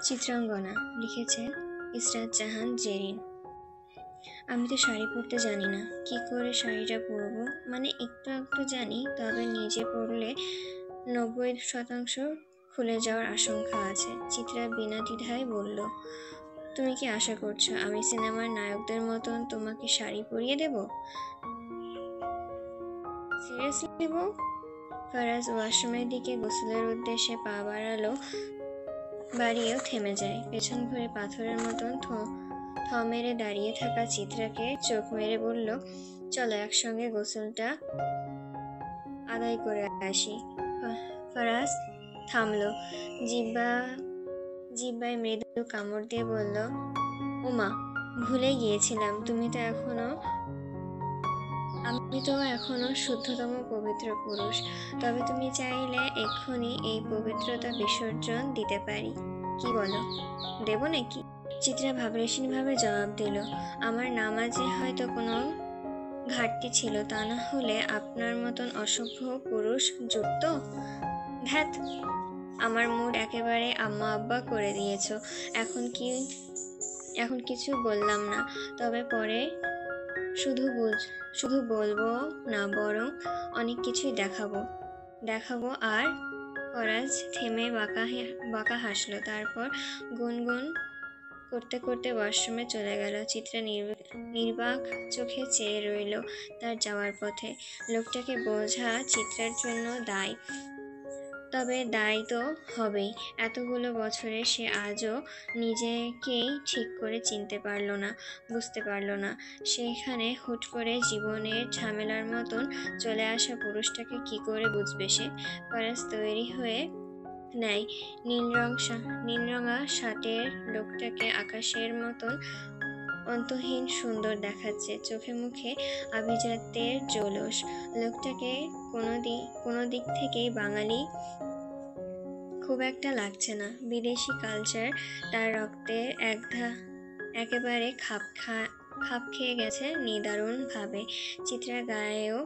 চিত্রাঙ্গনা লিখেছেন ইসরাত জাহান জেরিন। আমি তো শাড়ি পরতে জানি না, কি করে শাড়িটা পরবো? মানে একটু একটু জানি, তবে নিজে পরলে 90% খুলে যাওয়ার আশঙ্কা আছে। চিত্রা বিনা দ্বিধায় বলল, তুমি কি আশা করছো আমি সিনেমার নায়কদের মতন তোমাকে শাড়ি পরিয়ে দেব? সিরিয়াসলি বউ? ফারাজ ওয়াশরুমের দিকে গোসলের উদ্দেশ্যে পা বাড়িয়েও থেমে যায়। পেছন ঘুরে পাথরের মতন থ মেরে দাঁড়িয়ে থাকা চিত্রাকে চোখ মেরে বলল, চলো একসঙ্গে গোসলটা আদায় করে আসি। ফারাজ থামলো, জিব্বায় মৃদু কামড় দিয়ে বলল, ওমা, ভুলে গিয়েছিলাম, আমি তো এখনো শুদ্ধতম পবিত্র পুরুষ। তবে তুমি চাইলে এক্ষুনি এই পবিত্রতা বিসর্জন দিতে পারি। কি বলো, দেব নাকি? চিত্রা ভাবলেশীন ভাবে জবাব দিল, আমার নামাজে হয়তো কোনো ঘাটতি ছিল, তা না হলে আপনার মতন অসভ্য পুরুষ যুক্ত। ধ্যাত, আমার মুড একেবারে আম্মা আব্বা করে দিয়েছো। এখন কিছু বললাম না, তবে পরে শুধু বলবো না, বরং অনেক কিছুই দেখাবো। আর ফরাজ থেমে বাঁকা হাসলো, তারপর গুনগুন করতে করতে ওয়াশরুমে চলে গেল। চিত্রা নির্বাক চোখে চেয়ে রইল তার যাওয়ার পথে। লোকটাকে বোঝা চিত্রার জন্য দায়, তবে দায় তো হবেই। এতগুলো বছরে সে আজও নিজেকেই ঠিক করে চিনতে পারল না, বুঝতে পারল না। সেখানে হুট করে জীবনের ঝামেলার মতন চলে আসা পুরুষটাকে কি করে বুঝবে সে? ফারাজ তৈরি হয়ে নেয় নীলরঙা শার্টের লোকটাকে আকাশের মতন অন্তহীন সুন্দর দেখাচ্ছে, চোখে মুখে আভিজাত্যের জৌলুস। লোকটাকে কোনো দিক থেকেই বাঙালি খুব একটা লাগছে না। বিদেশি কালচার তার রক্তে একেবারে খাপ খেয়ে গেছে নিদারুণ ভাবে। চিত্রার গায়েও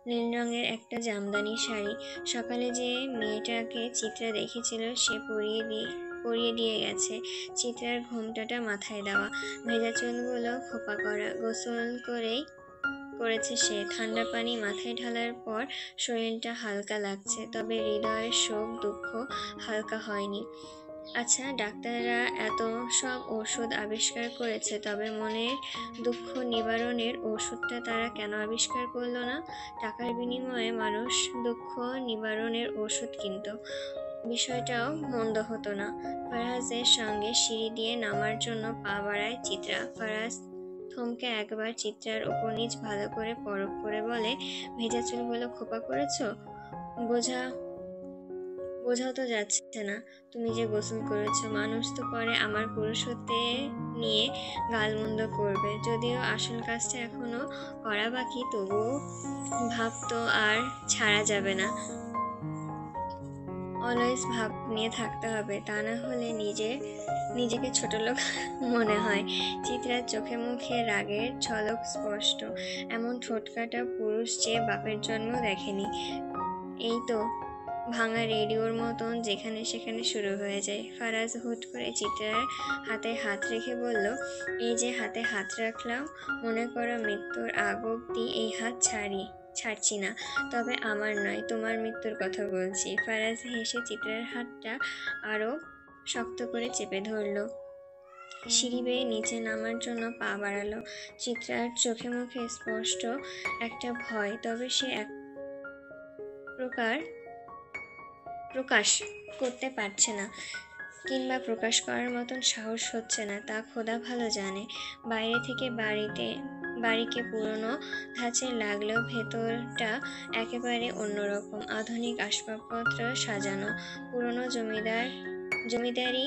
নীল রঙের একটা জামদানি শাড়ি। সকালে যে মেয়েটাকে চিত্রা দেখেছিল সে পরিয়ে দিয়ে গেছে। চিত্রার ঘোমটাটা মাথায় দেওয়া, ভেজা চুলগুলো খোপা করা। গোসল করেছে সে। ঠান্ডা পানি মাথায় ঢালার পর শরীরটা হালকা লাগছে, তবে হৃদয়ের শোক দুঃখ হালকা হয়নি। আচ্ছা, ডাক্তাররা এত সব ওষুধ আবিষ্কার করেছে, তবে মনের দুঃখ নিবারণের ওষুধটা তারা কেন আবিষ্কার করলো না? টাকার বিনিময়ে মানুষ দুঃখ নিবারণের ওষুধ কিনত, বিষয়টাও মন্দ হতো না। ফারাজের সঙ্গে সিঁড়ি দিয়ে নামার জন্য পা বাড়ায় চিত্রা। ফারাজ থমকে একবার চিত্রার উপর নিচ ভালো করে পরখ করে বলে, ভেজা চুলগুলো খোপা করেছো? বোঝাও তো যাচ্ছে না তুমি যে গোসল করেছো। মানুষ তো পরে আমার পুরুষত্বে নিয়ে গালমন্দ করবে, যদিও আসল কাজটা এখনো করা বাকি, তবুও ভাব তো আর ছাড়া যাবে না। অলওয়েজ ভাব নিয়ে থাকতে হবে, তা না হলে নিজেকে ছোট লোক মনে হয়। চিত্রার চোখে মুখে রাগের ঝলক স্পষ্ট। এমন ঠোঁটকাটা পুরুষ যে বাপের জন্ম দেখেনি। এই তো ভাঙা রেডিওর মতন যেখানে সেখানে শুরু হয়ে যায়। ফারাজ হুট করে চিত্রার হাতে হাত রেখে বলল, এই যে হাতে হাত রাখলাম, মনে করো মৃত্যুর আগ অব্দি এই হাত ছাড়ছি না। তবে আমার নয়, তোমার মৃত্যুর কথা বলছি। ফারাজ হেসে চিত্রার হাতটা আরো শক্ত করে চেপে ধরল। সিঁড়ি বেয়ে নিচে নামার জন্য পা বাড়ালো। চিত্রার চোখে মুখে স্পষ্ট একটা ভয়, তবে সে এক প্রকার প্রকাশ করতে পারছে না, কিংবা প্রকাশ করার মতন সাহস হচ্ছে না, তা খোদা ভালো জানে। বাইরে থেকে বাড়িকে পুরনো ধাঁচের লাগলেও ভেতরটা একেবারে অন্যরকম। আধুনিক আসবাবপত্র সাজানো। পুরনো জমিদারি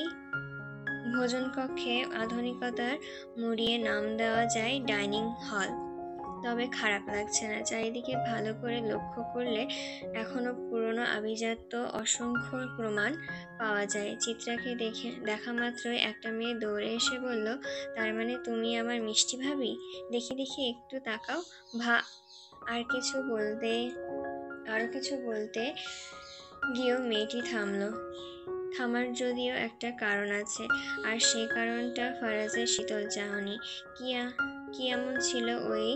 ভোজনকক্ষে আধুনিকতার মুড়িয়ে নাম দেওয়া যায় ডাইনিং হল। তবে খারাপ লাগছে না। চারিদিকে ভালো করে লক্ষ্য করলে এখনো পুরনো আভিজাত্য অসংখ্য প্রমাণ পাওয়া যায়। চিত্রাকে দেখা মাত্রই একটা মেয়ে দৌড়ে এসে বলল, তার মানে তুমি আমার মিষ্টি ভাবি? দেখি একটু তাকাও। আরো কিছু বলতে গিয়েও মেয়েটি থামার যদিও একটা কারণ আছে, আর সেই কারণটা ফারাজের শীতল চাহনি। কি এমন ছিল ওই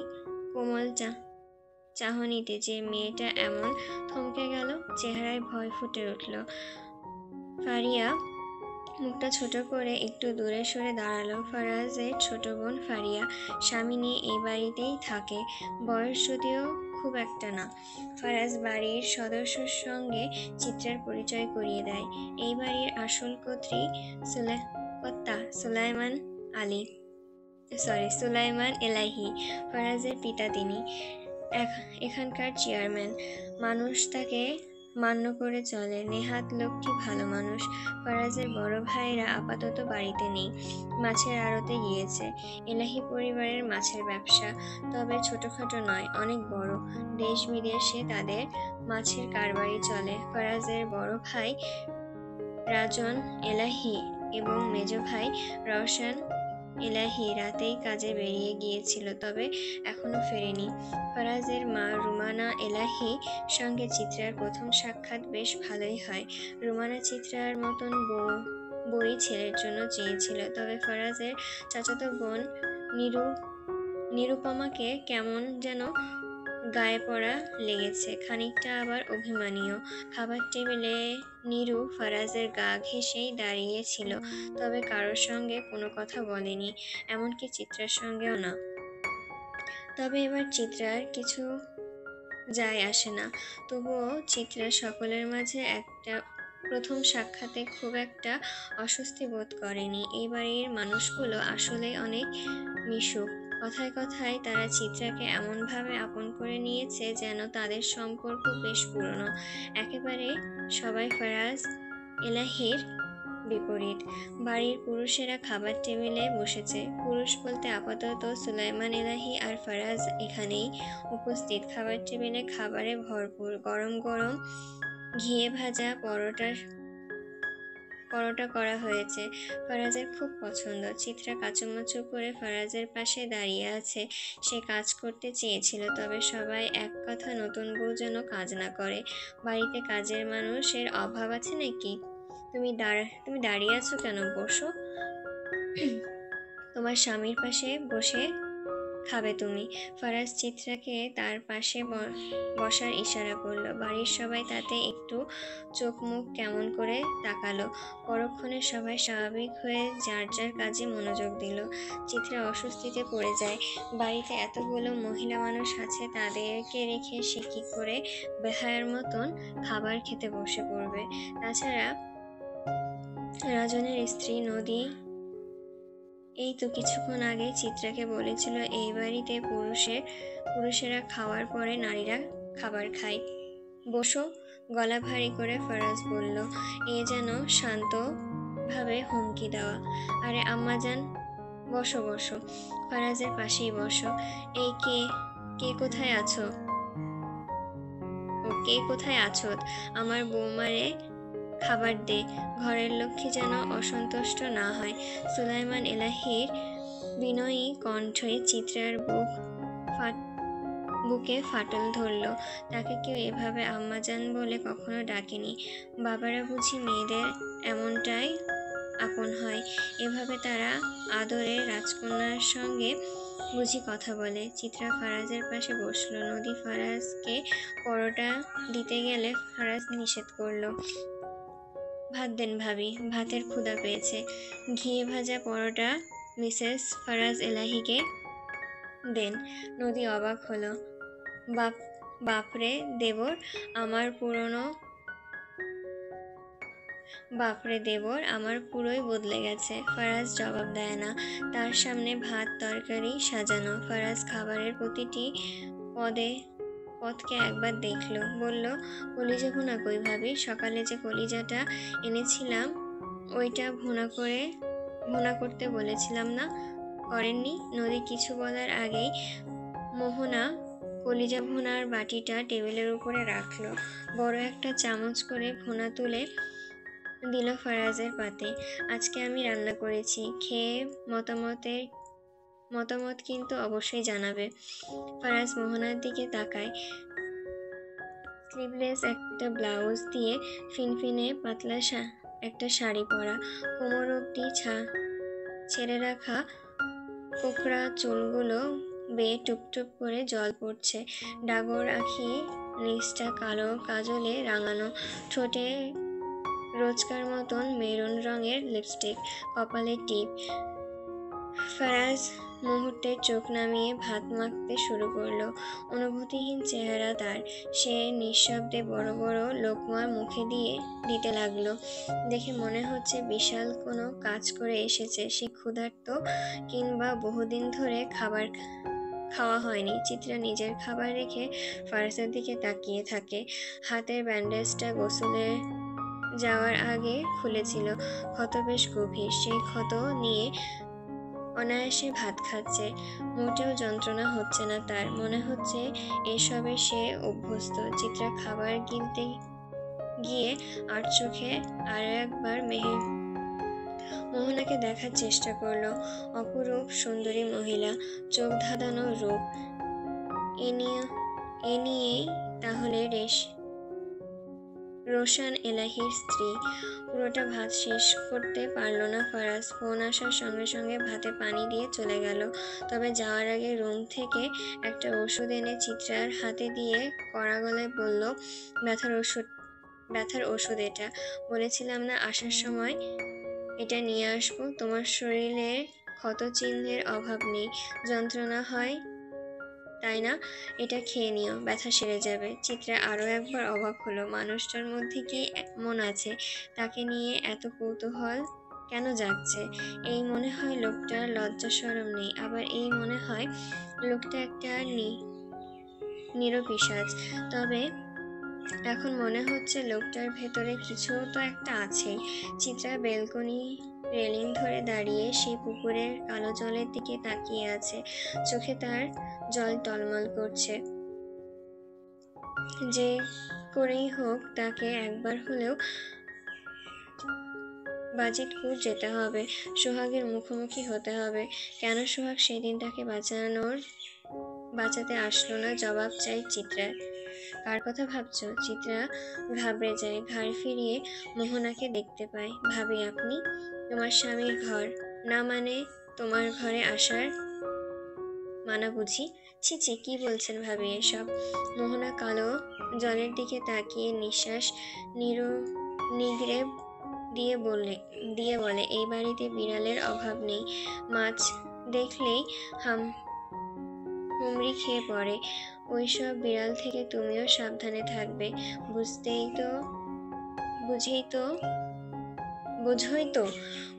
কোমল চাহনিতে যে মেয়েটা এমন থমকে গেল? চেহারায় ভয় ফুটে উঠল। ফারিয়া মুখটা ছোট করে একটু দূরে সরে দাঁড়ালো। ফারাজের ছোট বোন ফারিয়া, স্বামী নিয়ে এই বাড়িতেই থাকে, বয়স যদিও খুব একটা না। ফারাজ বাড়ির সদস্যর সঙ্গে চিত্রার পরিচয় করিয়ে দেয়। এই বাড়ির আসল কর্তা সুলাইমান এলাহি, ফারাজের পিতা তিনি। এখানকার চেয়ারম্যান। মানুষ তাকে মান্য করে চলে। নেহাত লোকটি ভালো মানুষ। ফারাজের বড় ভাইরা আপাতত বাড়িতে নেই, মাছের আড়তে গিয়েছে। এলাহি পরিবারের মাছের ব্যবসা, তবে ছোটখাটো নয়, অনেক বড়। দেশ বিদেশে তাদের মাছের কারবারই চলে। ফারাজের বড় ভাই রাজন এলাহি এবং মেজ ভাই রওশন এলাহি রাতেই কাজে বেরিয়ে গিয়েছিল, তবে এখনো ফেরেনি। ফারাজের মা রুমানা এলাহি সঙ্গে চিত্রার প্রথম সাক্ষাৎ বেশ ভালোই হয়। রুমানা চিত্রার মতন বই ছেলের জন্য চেয়েছিল, তবে ফারাজের চাচাতো বোন নিরুপমাকে কেমন যেন গায়ে পড়া লেগেছে, খানিকটা আবার অভিমানীয়। খাবার টেবিলে নীরু ফারাজের গা ঘেঁষেই দাঁড়িয়েছিল, তবে কারোর সঙ্গে কোনো কথা বলেনি, এমনকি চিত্রার সঙ্গেও না। তবে এবার চিত্রার কিছু যায় আসে না। তবুও চিত্রা সকলের মাঝে একটা প্রথম সাক্ষাতে খুব একটা অস্বস্তি বোধ করেনি। এই বাড়ির মানুষগুলো আসলে অনেক মিশুক। কথায় কথায় তারা চিত্রাকে এমনভাবে আপন করে নিয়েছে যেন তাদের সম্পর্ক বেশ পুরনো। একেবারে সবাই ফারাজ এলাহির বিপরীত। বাড়ির পুরুষেরা খাবার টেবিলে বসেছে। পুরুষ বলতে আপাতত সুলাইমান এলাহি আর ফারাজ এখানেই উপস্থিত। খাবার টেবিলে খাবারে ভরপুর। গরম গরম ঘিয়ে ভাজা পরোটা করা হয়েছে, ফারাজের খুব পছন্দ। চিত্রা কাচুমাচু করে ফারাজের পাশে দাঁড়িয়ে আছে। সে কাজ করতে চেয়েছিল, তবে সবাই এক কথা, নতুন বউ যেন কাজ না করে। বাড়িতে কাজের মানুষের অভাব আছে নাকি? তুমি দাঁড়িয়ে আছো কেন? বসো। তোমার স্বামীর পাশে বসে খাবে তুমি। ফারাজ চিত্রাকে তার পাশে বসার ইশারা করলো। বাড়ির সবাই তাতে একটু চোখ মুখ কেমন করে তাকালো। পরক্ষণে সবাই স্বাভাবিক হয়ে যার যার কাজে মনোযোগ দিল। চিত্রা অস্বস্তিতে পড়ে যায়। বাড়িতে এতগুলো মহিলা মানুষ আছে, তাদেরকে রেখে সে কি করে বেহায়ার মতন খাবার খেতে বসে পড়বে? তাছাড়া রাজনের স্ত্রী নদী এই তো কিছুক্ষণ আগে চিত্রাকে বলেছিল এই বাড়িতে পুরুষেরা খাওয়ার পরে নারীরা খাবার খায়। বসো, গলা ভারী করে ফারাজ বলল। এ যেন শান্ত ভাবে হুমকি দেওয়া। আরে আম্মাজান, বসো বসো, ফারাজের পাশেই বসো। এই কে কোথায় আছো? কে কোথায় আছো? আমার বৌমারে খাবার দে, ঘরের লক্ষ্মী যেন অসন্তুষ্ট না হয়। সুলাইমান এলাহির বিনয়ী কণ্ঠে চিত্রার বুকে ফাটল ধরল। তাকে কেউ এভাবে আম্মাজান বলে কখনো ডাকেনি। বাবারা বুঝি মেয়েদের এমনটাই আপন হয়, এভাবে তারা আদরের রাজকন্যার সঙ্গে বুঝি কথা বলে। চিত্রা ফারাজের পাশে বসলো। নদী ফারাজকে পরোটা দিতে গেলে ফারাজ নিষেধ করলো। ভাত দেন ভাবি, ভাতের ক্ষুধা পেয়েছে। ঘিয়ে ভাজা পরোটা মিসেস ফারাজ এলাহিকে দেন। নদী অবাক হলো। বাপরে দেবর, আমার পুরোই বদলে গেছে। ফারাজ জবাব দেয় না। তার সামনে ভাত তরকারি সাজানো। ফারাজ খাবারের প্রতিটি পদকে একবার দেখলো, বলল, কলিজা ভুনা কই ভাবি? সকালে যে কলিজাটা এনেছিলাম ওইটা ভুনা করতে বলেছিলাম না, করেননি? নদী কিছু বলার আগেই মোহনা কলিজা ভুনার বাটিটা টেবিলের উপরে রাখলো। বড় একটা চামচ করে ভুনা তুলে দিল ফারাজের পাতে। আজকে আমি রান্না করেছি, খেয়ে মতামত কিন্তু অবশ্যই জানাবে। ফারাজ মোহনার দিকে তাকায়। স্লিভলেস একটা ব্লাউজ দিয়ে ফিনফিনে পাতলা একটা শাড়ি পরা, কোমর অব্দি ছেড়ে রাখা কোকড়া চুলগুলো বেয়ে টুপটুপ করে জল পড়ছে। ডাগর আঁখি, নিচটা কালো কাজলে রাঙানো, ঠোঁটে রোজকার মতন মেরুন রঙের লিপস্টিক, কপালে টিপ। ফারাজ মুহূর্তে চোখ নামিয়ে ভাত মাখতে শুরু করলো। অনুভূতিহীন চেহারা তার। সে নিঃশব্দে বড় বড় লোকমা মুখে দিতে লাগলো। দেখে মনে হচ্ছে বিশাল কোনো কাজ করে এসেছে সে, ক্ষুধার্ত, কিংবা বহুদিন ধরে খাওয়া হয়নি। চিত্রা নিজের খাবার রেখে ফারাজের দিকে তাকিয়ে থাকে। হাতের ব্যান্ডেজটা গোসলে যাওয়ার আগে খুলেছিল। ক্ষত বেশ গভীর। সেই ক্ষত নিয়ে অনায়াসে ভাত খাচ্ছে। মোটেও যন্ত্রণা হচ্ছে না তার। মনে হচ্ছে এসবে সে অভ্যস্ত। চিত্রা খাবার গিলতে গিয়ে আর চোখে আরো একবার মোহনাকে দেখার চেষ্টা করলো। অপরূপ সুন্দরী মহিলা, চোখ ধাঁধানো রূপ। এ নিয়েই তাহলে রোশন এলাহির স্ত্রী। পুরোটা ভাত শেষ করতে পারল না ফারাজ। ফোন আসার সঙ্গে সঙ্গে ভাতে পানি দিয়ে চলে গেল। তবে যাওয়ার আগে রুম থেকে একটা ওষুধ এনে চিত্রার হাতে দিয়ে কড়া গলায় বলল, ব্যথার ওষুধ এটা। বলেছিলাম না আসার সময় এটা নিয়ে আসবো? তোমার শরীরে ক্ষত চিহ্নের অভাব নেই, যন্ত্রণা হয় তাই না? এটা খেয়ে নিও, ব্যথা সেরে যাবে। চিত্রা আরো একবার অবাক হলো। মানুষটার মধ্যে কি এমন আছে তাকে নিয়ে এত কৌতূহল কেন জাগছে? এই মনে হয় লোকটার লজ্জা শরম নেই, আবার এই মনে হয় লোকটা একটা নিরপিশাচ। তবে এখন মনে হচ্ছে লোকটার ভেতরে কিছু তো একটা আছেই। চিত্রা বেলকনি রেলিং ধরে দাঁড়িয়ে সেই পুকুরের কালো জলের দিকে তাকিয়ে আছে। চোখে তার জল টলমল করছে। যে করেই হোক তাকে একবার হলেও বাজিতপুর যেতে হবে, সোহাগের মুখোমুখি হতে হবে। কেন সোহাগ সেদিন তাকে বাঁচাতে আসলো না, জবাব চাই চিত্রার। কার কথা ভাবছো? চিত্রা ঘাবড়ে যায়। ঘাড় ফিরিয়ে মোহনাকে দেখতে পায়। ভাবি আপনি? তোমার স্বামীর ঘর না মানে তোমার ঘরে আসার মানা বুঝি? ছি ছি, কি বলছেন ভাবি এসব? মোহনা কালো জলের দিকে তাকিয়ে নিঃশ্বাস নিগড়ে দিয়ে বলে, এই বাড়িতে বিড়ালের অভাব নেই। মাছ দেখলেই হুমড়ি খেয়ে পড়ে। ওইসব বিড়াল থেকে তুমিও সাবধানে থাকবে। বোঝোই তো,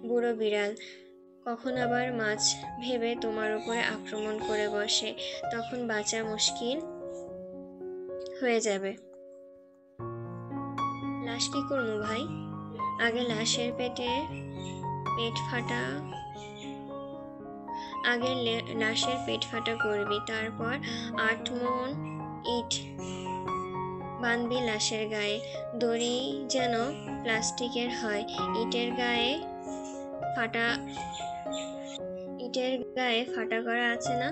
বুড়ো বিড়াল কখন আবার মাছ ভেবে তোমার উপরে আক্রমণ করে বসে, তখন বাঁচা মুশকিল হয়ে যাবে। লাশ কি করবো ভাই? আগে লাশের পেট ফাটা করবি, তারপর 8 মণ ইট বাঁধবি লাশের গায়ে। দড়ি যেন প্লাস্টিকের হয়। ইটের গায়ে ফাটা করা আছে না?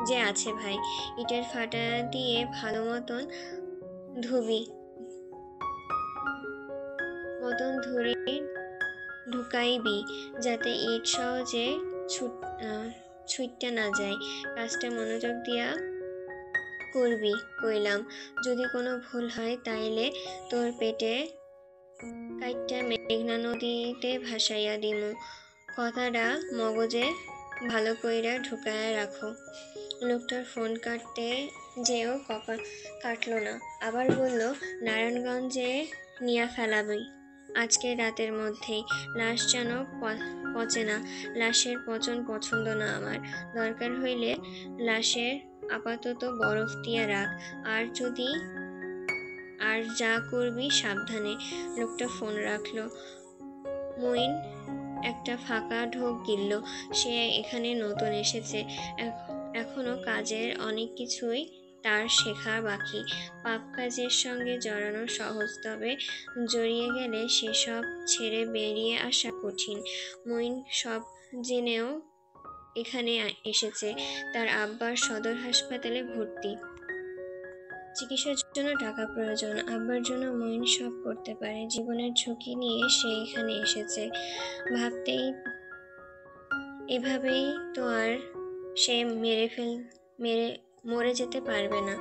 যে আছে ভাই, ইটের ফাটা দিয়ে ভালো মতন ধুরি ঢুকাইবি, যাতে ইট সহজে ছুটতে না যায়। কাজটা মনোযোগ দিয়া করবি কইলাম। যদি কোনো ভুল হয় তাইলে তোর পেটে কাইট্টা মেঘনা নদীতে ভাসাইয়া দিমু। কথাটা মগজে ভালো কইরা ঢুকায়া রাখো। লোকটার ফোন কাটতে যেও কাটলো না। আবার বলল, নারায়ণগঞ্জে নিয়া ফেলাবি আজকে রাতের মধ্যেই। লাশ যেন পচে না। লাশের পচন পছন্দ না আমার। দরকার হইলে লাশের আপাতত বরফ দিয়া রাখ। আর যা করবি সাবধানে। লোকটা ফোন রাখলো। মইন একটা ফাঁকা ঢোক গিলল। সে এখানে নতুন এসেছে। এখনো কাজের অনেক কিছুই তার শেখা বাকি। পাপ কাজের সঙ্গে জড়ানো সহজ, তবে জড়িয়ে গেলে সেসব ছেড়ে বেরিয়ে আসা কঠিন। মইন সব জেনেও এখানে এসেছে। তার আব্বার সদর হাসপাতালে ভর্তি। চিকিৎসার জন্য টাকা প্রয়োজন, আব্বার জন্য মইন সব করতে পারে। জীবনের ঝুঁকি নিয়ে সে এখানে এসেছে। ভাবতেই এভাবেই তো আর সে মেরে মরে যেতে পারবে না।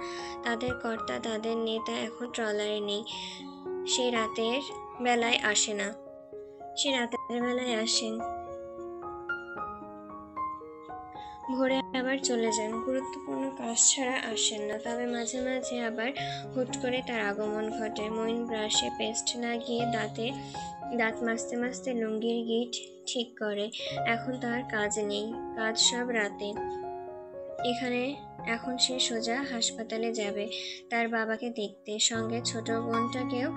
তাদের কর্তা, তাদের নেতা এখন ট্রলারে নেই। সে রাতের বেলায় আসেন, ভোরে আবার চলে যান। গুরুত্বপূর্ণ কাজ ছাড়া আসেন না, তবে মাঝে মাঝে আবার হুট করে তার আগমন ঘটে। মইন ব্রাশে পেস্ট লাগিয়ে দাঁত মাজতে মাজতে লুঙ্গির গিট ঠিক করে। এখন তার কাজ নেই, কাজ সব রাতে। এখন সে সোজা হাসপাতালে যাবে তার বাবাকে দেখতে, সঙ্গে ছোট বোনটাকেও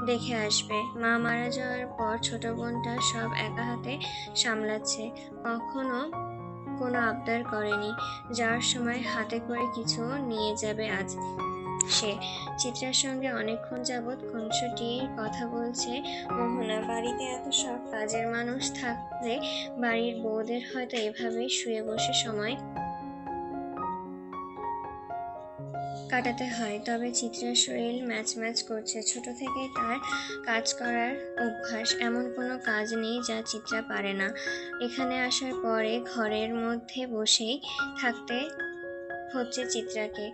দেখে আসবে। মা মারা যাওয়ার পর ছোট বোনটা সব একা হাতে সামলাচ্ছে, কখনো কোনো আবদার করেনি। যাওয়ার সময় হাতে করে কিছু নিয়ে যাবে আজ সে। চিত্রার সঙ্গে অনেকক্ষণ যাবৎ খুনসুটির কথা বলছে মোহনা। বাড়িতে এত সব কাজের মানুষ থাকলে বাড়ির বউদের হয়তো এভাবেই শুয়ে বসে সময় কাটাতে হয়, তবে চিত্রার শরীর ম্যাচ করছে। ছোট থেকেই তার কাজ করার অভ্যাস, এমন কোনো কাজ নেই যা চিত্রা পারে না। এখানে আসার পরে ঘরের মধ্যে বসেই থাকতে হচ্ছে চিত্রাকে।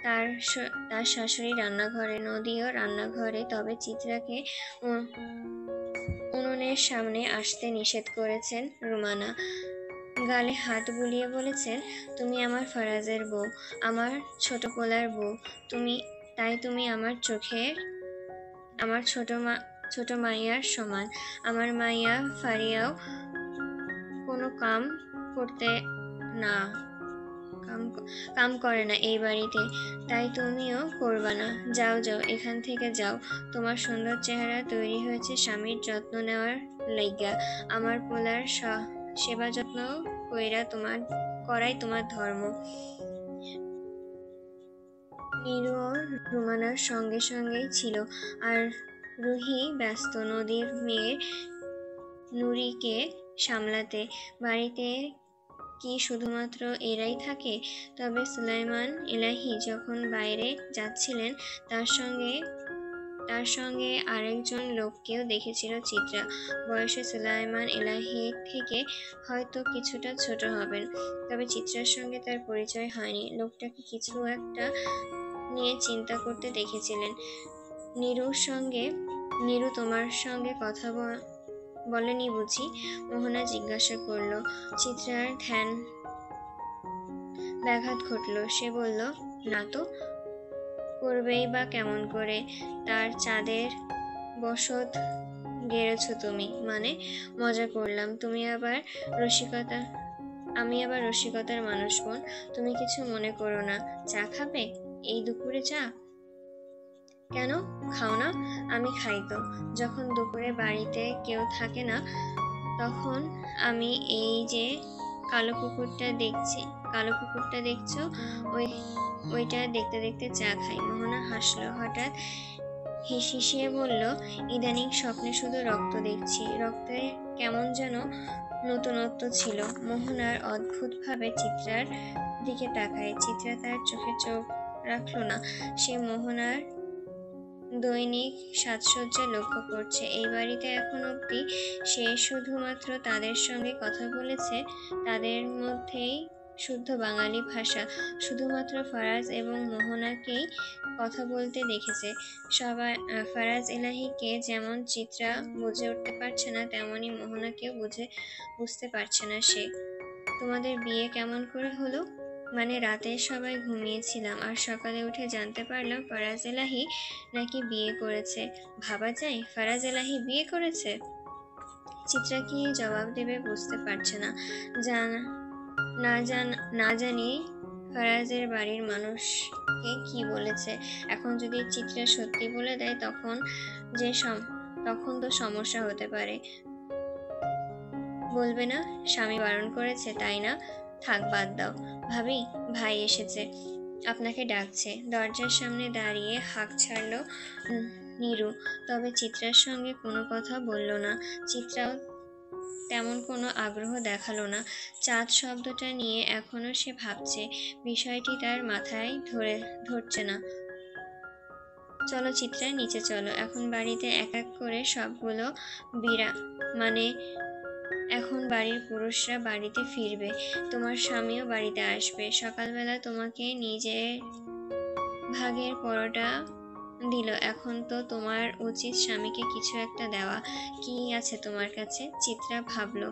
তার শাশুড়ি রান্নাঘরে, নদীও রান্নাঘরে, তবে চিত্রাকে উনুনের সামনে আসতে নিষেধ করেছেন রুমানা। গালে হাত বুলিয়ে বলেছেন, তুমি আমার ফারাজের বউ, আমার ছোট পোলার বউ। তাই তুমি আমার চোখের আমার ছোট মাইয়ার সমান। আমার মাইয়া ফারিয়াও কোনো কাম করে না এই বাড়িতে, তাই তুমিও করবা না। যাও এখান থেকে যাও। তোমার সুন্দর চেহারা তৈরি হয়েছে স্বামীর যত্ন নেওয়ার লাইগা। আমার পোলার সেবা যত্ন করাই তোমার ধর্ম। নীরু ও রুমানার সঙ্গেই ছিল, আর রুহি ব্যস্ত নদীর মেয়ে নুরিকে সামলাতে। বাড়িতে কি শুধুমাত্র এরাই থাকে? তবে সুলাইমান এলাহি যখন বাইরে যাচ্ছিলেন তার সঙ্গে আরেকজন লোককেও দেখেছিল চিত্রা। বয়সে সুলাইমান এলাহি থেকে হয়তো কিছুটা ছোট হবেন, তবে চিত্রার সঙ্গে তার পরিচয় হয়নি। লোকটাকে কিছু একটা নিয়ে চিন্তা করতে দেখেছিলেন। নীরু তোমার সঙ্গে কথা বলেনি বুঝি? মোহনা জিজ্ঞাসা করল। চিত্রার ধ্যান ব্যাঘাত ঘটল। সে বলল, না তো, করবেই বা কেমন করে? তার চাঁদের বসত গেড়েছ তুমি? মানে মজা করলাম, আমি আবার রসিকতার মানুষ বোন, তুমি কিছু মনে করো না। চা খাবে? এই দুপুরে চা? কেন, খাও না? আমি খাই তো। যখন দুপুরে বাড়িতে কেউ থাকে না, তখন আমি এই যে কালো কুকুরটা দেখছো, ওইটা দেখতে দেখতে চা খাই। মোহনা হাসলো। হঠাৎ হিসিয়ে বলল, ইদানিং স্বপ্নে শুধু রক্ত দেখছি। রক্তে কেমন যেন নতুনত্ব ছিল। মোহনার অদ্ভুতভাবে চিত্রার দিকে তাকায়। চিত্রা তার চোখে চোখ রাখলো না। সে মোহনার দৈনিক সাজসজ্জা লক্ষ্য করছে। এই বাড়িতে এখন অবধি সে শুধুমাত্র তাদের সঙ্গে কথা বলেছে, তাদের মধ্যেই শুদ্ধ বাঙালি ভাষা। শুধুমাত্র ফারাজ এবং মোহনাকেই কথা বলতে দেখেছে। ফারাজ এলাহিকে যেমন চিত্রা বুঝে উঠতে পারছে না, তেমনি মোহনাকেও বুঝতে পারছে না সে। তোমাদের বিয়ে কেমন করে হলো? মানে রাতে সবাই ঘুমিয়েছিলাম, আর সকালে উঠে জানতে পারলাম ফারাজ এলাহি নাকি বিয়ে করেছে। ভাবা যায়, ফারাজ এলাহি বিয়ে করেছে? চিত্রা কি জবাব দেবে বুঝতে পারছে না। না জানি ফারাজের বাড়ির মানুষকে কি বলেছে। এখন যদি চিত্রা সত্যি বলে দেয়, তখন তো সমস্যা হতে পারে। বলবে না স্বামী বারণ করেছে, তাই না? থাক, বাদ দাও। ভাবি, ভাই এসেছে, আপনাকে ডাকছে। দরজার সামনে দাঁড়িয়ে হাঁক ছাড়ল নীরু, তবে চিত্রার সঙ্গে কোনো কথা বলল না। চিত্রাও তেমন কোনো আগ্রহ দেখালো না। চাঁদ শব্দটা নিয়ে এখনো সে ভাবছে। বিষয়টি তার মাথায় ধরছে না। চলো চিত্রা, নিচে চলো। এখন বাড়িতে এক এক করে সবগুলো বিড়া মানে এখন বাড়ির পুরুষরা বাড়িতে ফিরবে, তোমার স্বামীও বাড়িতে আসবে। সকালবেলা তোমাকে নিজের ভাগের পরোটা দিল, এখন তো তোমার উচিত স্বামীকে কিছু একটা দেওয়া। কি আছে তোমার কাছে? চিত্রা ভাবলো,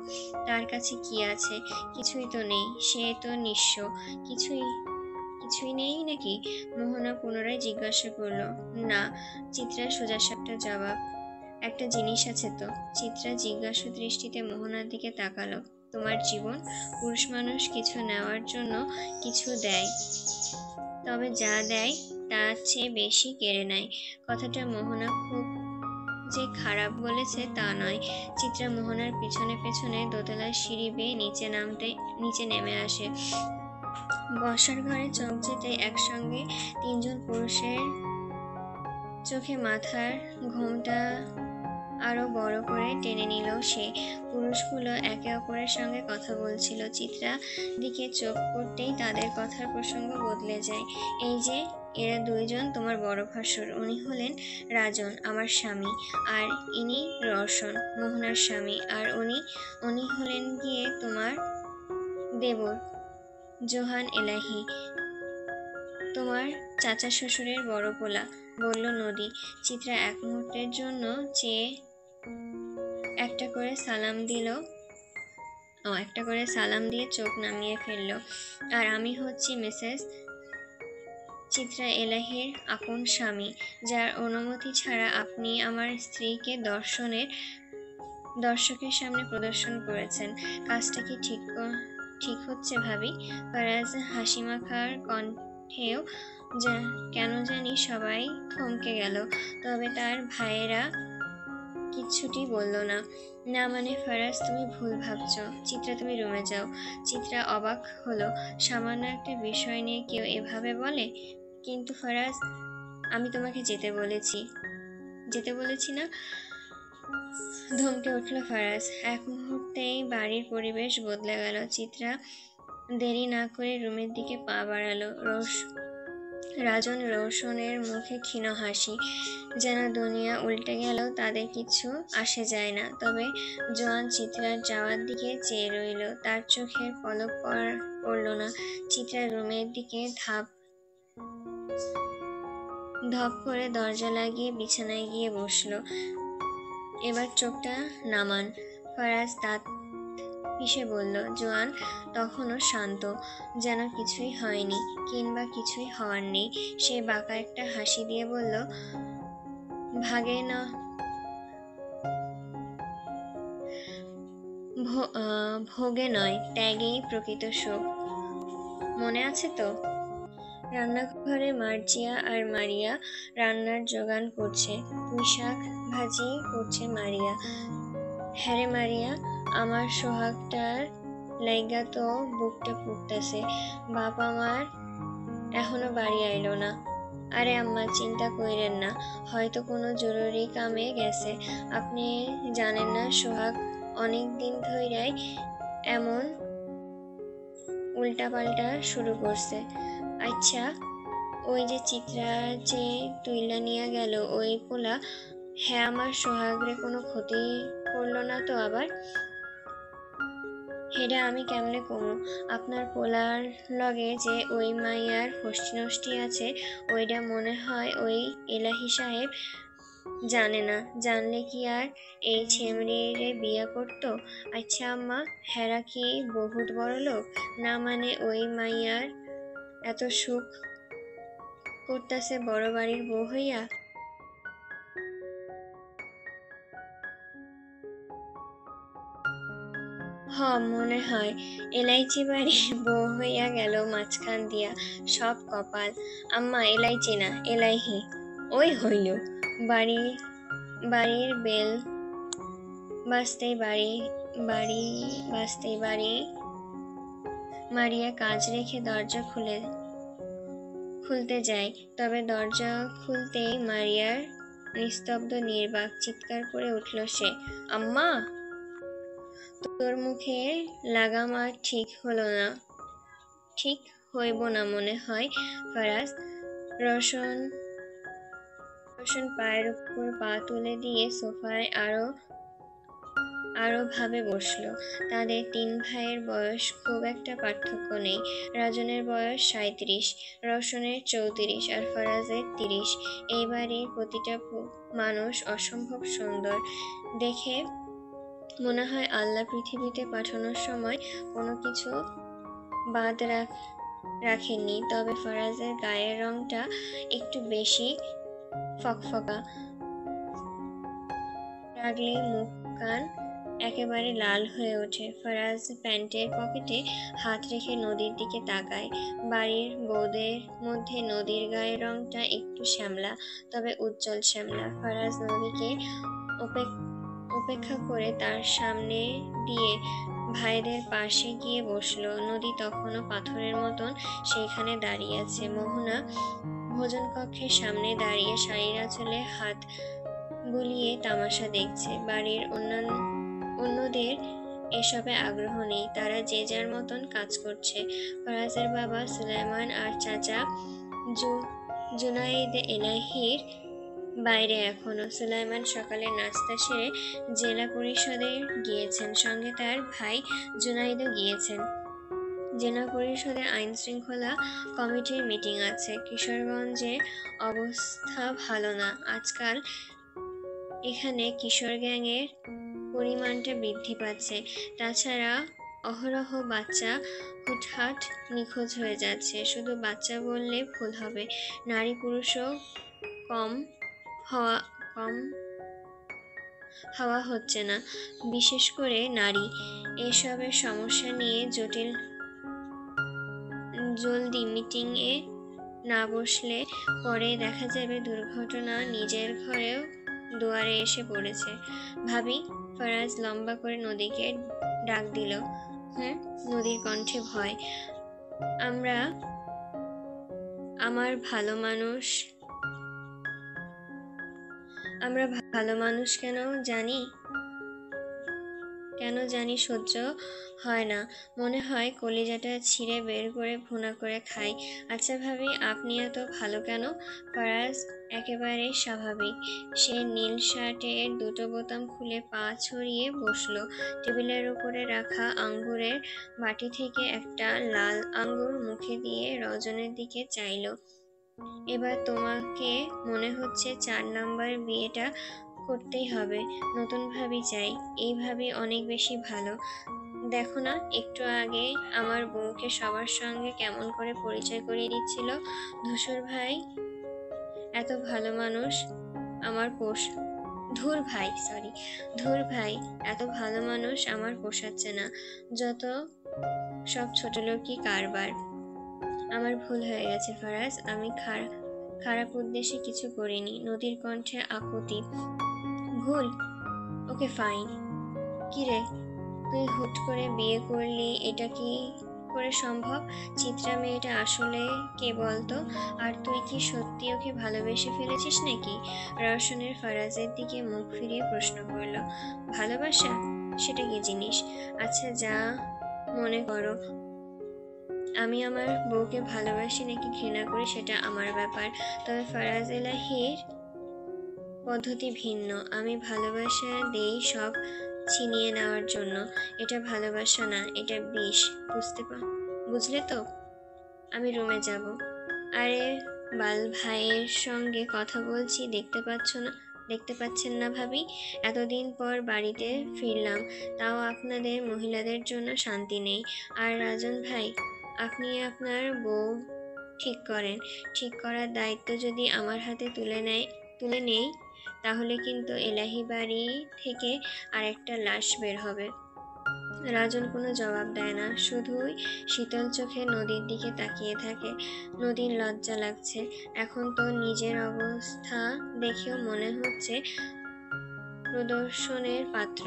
তার কাছে কি আছে? কিছুই তো নেই, সে তো নিঃস্ব। কিছুই কিছুই নেই নাকি? মোহনা পুনরায় জিজ্ঞাসা করলো। না, চিত্রার সোজাসাপটা জবাব। একটা জিনিস আছে তো? চিত্রা জিজ্ঞাসু দৃষ্টিতে মোহনার দিকে তাকালো। তোমার জীবন। পুরুষ মানুষ কিছু নেওয়ার জন্য কিছু দেয়, তবে যা দেয় তার চেয়ে বেশি কেড়ে নেয়। কথাটা মোহনা খুব যে খারাপ বলেছে তা নয়। চিত্রা মোহনার পিছনে পেছনে দোতলার সিঁড়ি বেয়ে নিচে নেমে আসে। বসার ঘরে চোখ যেতে একসঙ্গে তিনজন পুরুষের চোখে মাথার ঘোমটা আরো বড় করে টেনে নিল সে। পুরুষগুলো একে অপরের সঙ্গে কথা বলছিল। চিত্রা দিকে চোখ পড়তেই তাদের কথার প্রসঙ্গ বদলে যায়। এই যে এরা দুইজন তোমার বড় ভাসুর, উনি হলেন রাজন, আমার স্বামী, আর ইনি রওশন, মোহনার স্বামী, আর উনি হলেন গিয়ে তোমার দেবর জোহান এলাহি, তোমার চাচা শ্বশুরের বড় পোলা, বলল নদী। চিত্রা এক মুহূর্তের জন্য চেয়ে একটা করে সালাম দিয়ে চোখ নামিয়ে ফেলল। আর আমি হচ্ছি মিসেস চিত্রা এলাহির আপন স্বামী, যার অনুমতি ছাড়া আপনি আমার স্ত্রীকে দর্শকের সামনে প্রদর্শন করেছেন। কাজটা কি ঠিক হচ্ছে ভাবি? ফারাজ হাসিমাখার কণ্ঠেও কেন জানি সবাই থমকে গেল, তবে তার ভাইয়েরা কিচ্ছুটি বলল না। না মানে ফারাজ, তুমি ভুল ভাবছো। চিত্রা, তুমি রুমে যাও। চিত্রা অবাক হলো, সামান্য একটা বিষয় নিয়ে কেউ এভাবে বলে? কিন্তু ফারাজ, আমি তোমাকে যেতে বলেছি না? ধমকে উঠল ফারাজ। এক মুহূর্তেই বাড়ির পরিবেশ বদলে গেল। চিত্রা দেরি না করে রুমের দিকে পা বাড়ালো। রাজন রওশনের মুখে ক্ষীণ হাসি, যেন দুনিয়া উল্টে গেলেও তাদের কিছু আসে যায় না। তবে জোয়ান চিত্রার যাওয়ার দিকে চেয়ে রইল, তার চোখের পলক পড়ল না। চিত্রা রুমের দিকে ধপ করে দরজা লাগিয়ে বিছানায় গিয়ে বসলো। এবার চোখটা নামান। ফারাজ দাঁত পিষে বলল। জোয়ান তখনও শান্ত, যেন কিছুই হয়নি কিংবা কিছুই হওয়ার নেই। সে বাঁকা একটা হাসি দিয়ে বলল, ভোগে নয়, ত্যাগেই প্রকৃত সুখ। মনে আছে তো? রান্নাঘরে মার্জিয়া আর মারিয়া রান্নার জোগান করছে। পুঁইশাক ভাজি করছে মারিয়া। হ্যারে মারিয়া, আমার সোহাগটার লাইগা তো বুকটা পুড়তাছে। বাপ আমার এখনো বাড়ি আইলো না। আরে আম্মা, চিন্তা কইরেন না, হয়তো কোনো জরুরি কামে গেছে। আপনি জানেন না সোহাগ অনেক দিন ধইরাই এমন উল্টাপাল্টা শুরু করছে। আচ্ছা, ওই যে চিত্রা যে তুইলা নিয়া গেল ওই পোলা, হ্যাঁ আমার সোহাগরে কোনো ক্ষতি করলো না তো আবার? হেডা আমি কেমনে কমু? আপনার পোলার লগে যে ওই মাইয়ার ফষ্টি নষ্টি আছে, ওইটা মনে হয় ওই এলাহি সাহেব জানে না। জানলে কি আর এই ছেমরিরে বিয়া করতো? আচ্ছা আম্মা, হেরা কি বহুত বড় লোক? না মানে ওই মাইয়ার এত সুখ করতাছে বড় বাড়ির বউ হইয়া? হ, মনে হয় এলাইচি বাড়ি বউ হইয়া গেল মাঝখান দিয়া। সব কপাল। আম্মা, এলাইচি না, এলাইহি। ওই হইল। বাড়ি বাড়ির বেল বাজতেই বাড়ি মারিয়া কাজ রেখে দরজা খুলতে যায়। তবে দরজা খুলতেই মারিয়ার নিস্তব্ধ নির্বাক চিৎকার করে উঠল সে, আম্মা! তোর মুখে লাগাম আর ঠিক হইব না মনে হয় ফারাজ। রোশন পায়ের উপর পা তুলে দিয়ে সোফায় আরো ভাবে বসলো। তাদের 3 ভাইয়ের বয়স খুব একটা পার্থক্য নেই। রাজনের বয়স 37, রোশনের 34 আর ফরাজের 30। এই বাড়ির প্রতিটা মানুষ অসম্ভব সুন্দর। দেখে মনে হয় আল্লাহ পৃথিবীতে পাঠানোর সময় কোনো কিছু বাদ রাখেননি। তবে ফরাজের গায়ের রংটা একটু বেশি ফকফকা, রাগলে মুখ কান একেবারে লাল হয়ে ওঠে। ফরাজ প্যান্টের পকেটে হাত রেখে নদীর দিকে তাকায়। বাড়ির বউদের মধ্যে নদীর গায়ের রংটা একটু শ্যামলা, তবে উজ্জ্বল শ্যামলা। ফরাজ নদীকে উপেক্ষা করে তার সামনে দিয়ে ভাইদের পাশে গিয়ে বসলো। নদী তখনও পাথরের মতন সেইখানে দাঁড়িয়ে আছে। মোহনা ভোজন কক্ষের সামনে দাঁড়িয়ে শাড়ির আঁচলে হাত বুলিয়ে তামাশা দেখছে। বাড়ির অন্যদের এসবে আগ্রহ নেই, তারা যে যার মতন কাজ করছে। ফরাজের বাবা সুলাইমান আর চাচা জুনাইদ এলাহির বাইরে এখনো। সুলাইমান সকালে নাস্তা সেরে জেলা পরিষদে গিয়েছেন, সঙ্গে তার ভাই জুনাইদও গিয়েছেন। জেলা পরিষদে আইন শৃঙ্খলা কমিটির মিটিং আছে। কিশোরগঞ্জের অবস্থা ভালো না আজকাল। এখানে কিশোর গ্যাংয়ের পরিমাণটা বৃদ্ধি পাচ্ছে। তাছাড়া অহরহ বাচ্চা হুটহাট নিখোঁজ হয়ে যাচ্ছে। শুধু বাচ্চা বললে ভুল হবে, নারী পুরুষও কম হওয়া হচ্ছে না, বিশেষ করে নারী। এসবের সমস্যা নিয়ে জলদি মিটিংয়ে না বসলে পরে দেখা যাবে দুর্ঘটনা নিজের ঘরেও দুয়ারে এসে পড়েছে। ভাবি, ফরাজ লম্বা করে নদীকে ডাক দিল। নদীর কণ্ঠে ভয়। আমরা ভালো মানুষ কেন জানি সহ্য হয় না। মনে হয় কলিজাটা ছিঁড়ে বের করে ভুনা করে খাই। আচ্ছা ভাবি, আপনি এত ভালো কেন? ফরাজ একেবারে স্বাভাবিক। সে নীল শার্টের দুটো বোতাম খুলে পা ছড়িয়ে বসলো। টেবিলের উপরে রাখা আঙ্গুরের বাটি থেকে একটা লাল আঙ্গুর মুখে দিয়ে রজনের দিকে চাইল। এবার তোমাকে মনে হচ্ছে 4 নাম্বার বিয়েটা করতেই হবে। নতুন ভাবি চাই। এই ভাবি অনেক বেশি ভালো। দেখো না, একটু আগে আমার বউকে সবার সঙ্গে কেমন করে পরিচয় করিয়ে দিচ্ছিল। ধূসর ভাই এত ভালো মানুষ আমার ধুর ভাই এত ভালো মানুষ আমার পোষাচ্ছে না। যত সব ছোটলোকি কারবার। আমার ভুল হয়ে গেছে ফরাজ, আমি খারাপ উদ্দেশ্যে কিছু করিনি। নদীর কণ্ঠে আকুতি। ভুল? Okay fine. কিরে, তুই হুট করে বিয়ে করলি, এটা কি করে সম্ভব? চিত্রা মেয়েটা আসলে কে বলতো? আর তুই কি সত্যি ওকে ভালোবেসে ফেলেছিস নাকি? রওশনের ফরাজের দিকে মুখ ফিরিয়ে প্রশ্ন করল। ভালোবাসা? সেটা কি জিনিস? আচ্ছা, যা মনে করো। আমি আমার বউকে ভালোবাসি নাকি ঘৃণা করি সেটা আমার ব্যাপার। তবে ফরাজ এলাহির পদ্ধতি ভিন্ন। আমি ভালোবাসা দেই সব ছিনিয়ে নেওয়ার জন্য। এটা ভালোবাসা না, এটা বিষ। বুঝলে তো? আমি রুমে যাব। আরে বাল, ভাইয়ের সঙ্গে কথা বলছি, দেখতে পাচ্ছেন না ভাবি? এতদিন পর বাড়িতে ফিরলাম, তাও আপনাদের মহিলাদের জন্য শান্তি নেই। আর রাজন ভাই, আপনি আপনার বউ ঠিক করেন। ঠিক করার দায়িত্ব যদি আমার হাতে তুলে নেই, তাহলে কিন্তু এলাহি বাড়ি থেকে আরেকটা লাশ বের হবে। রাজন কোনো জবাব দেয় না, শুধুই শীতল চোখে নদীর দিকে তাকিয়ে থাকে। নদীর লজ্জা লাগছে। এখন তো নিজের অবস্থা দেখেও মনে হচ্ছে প্রদর্শনের পাত্র।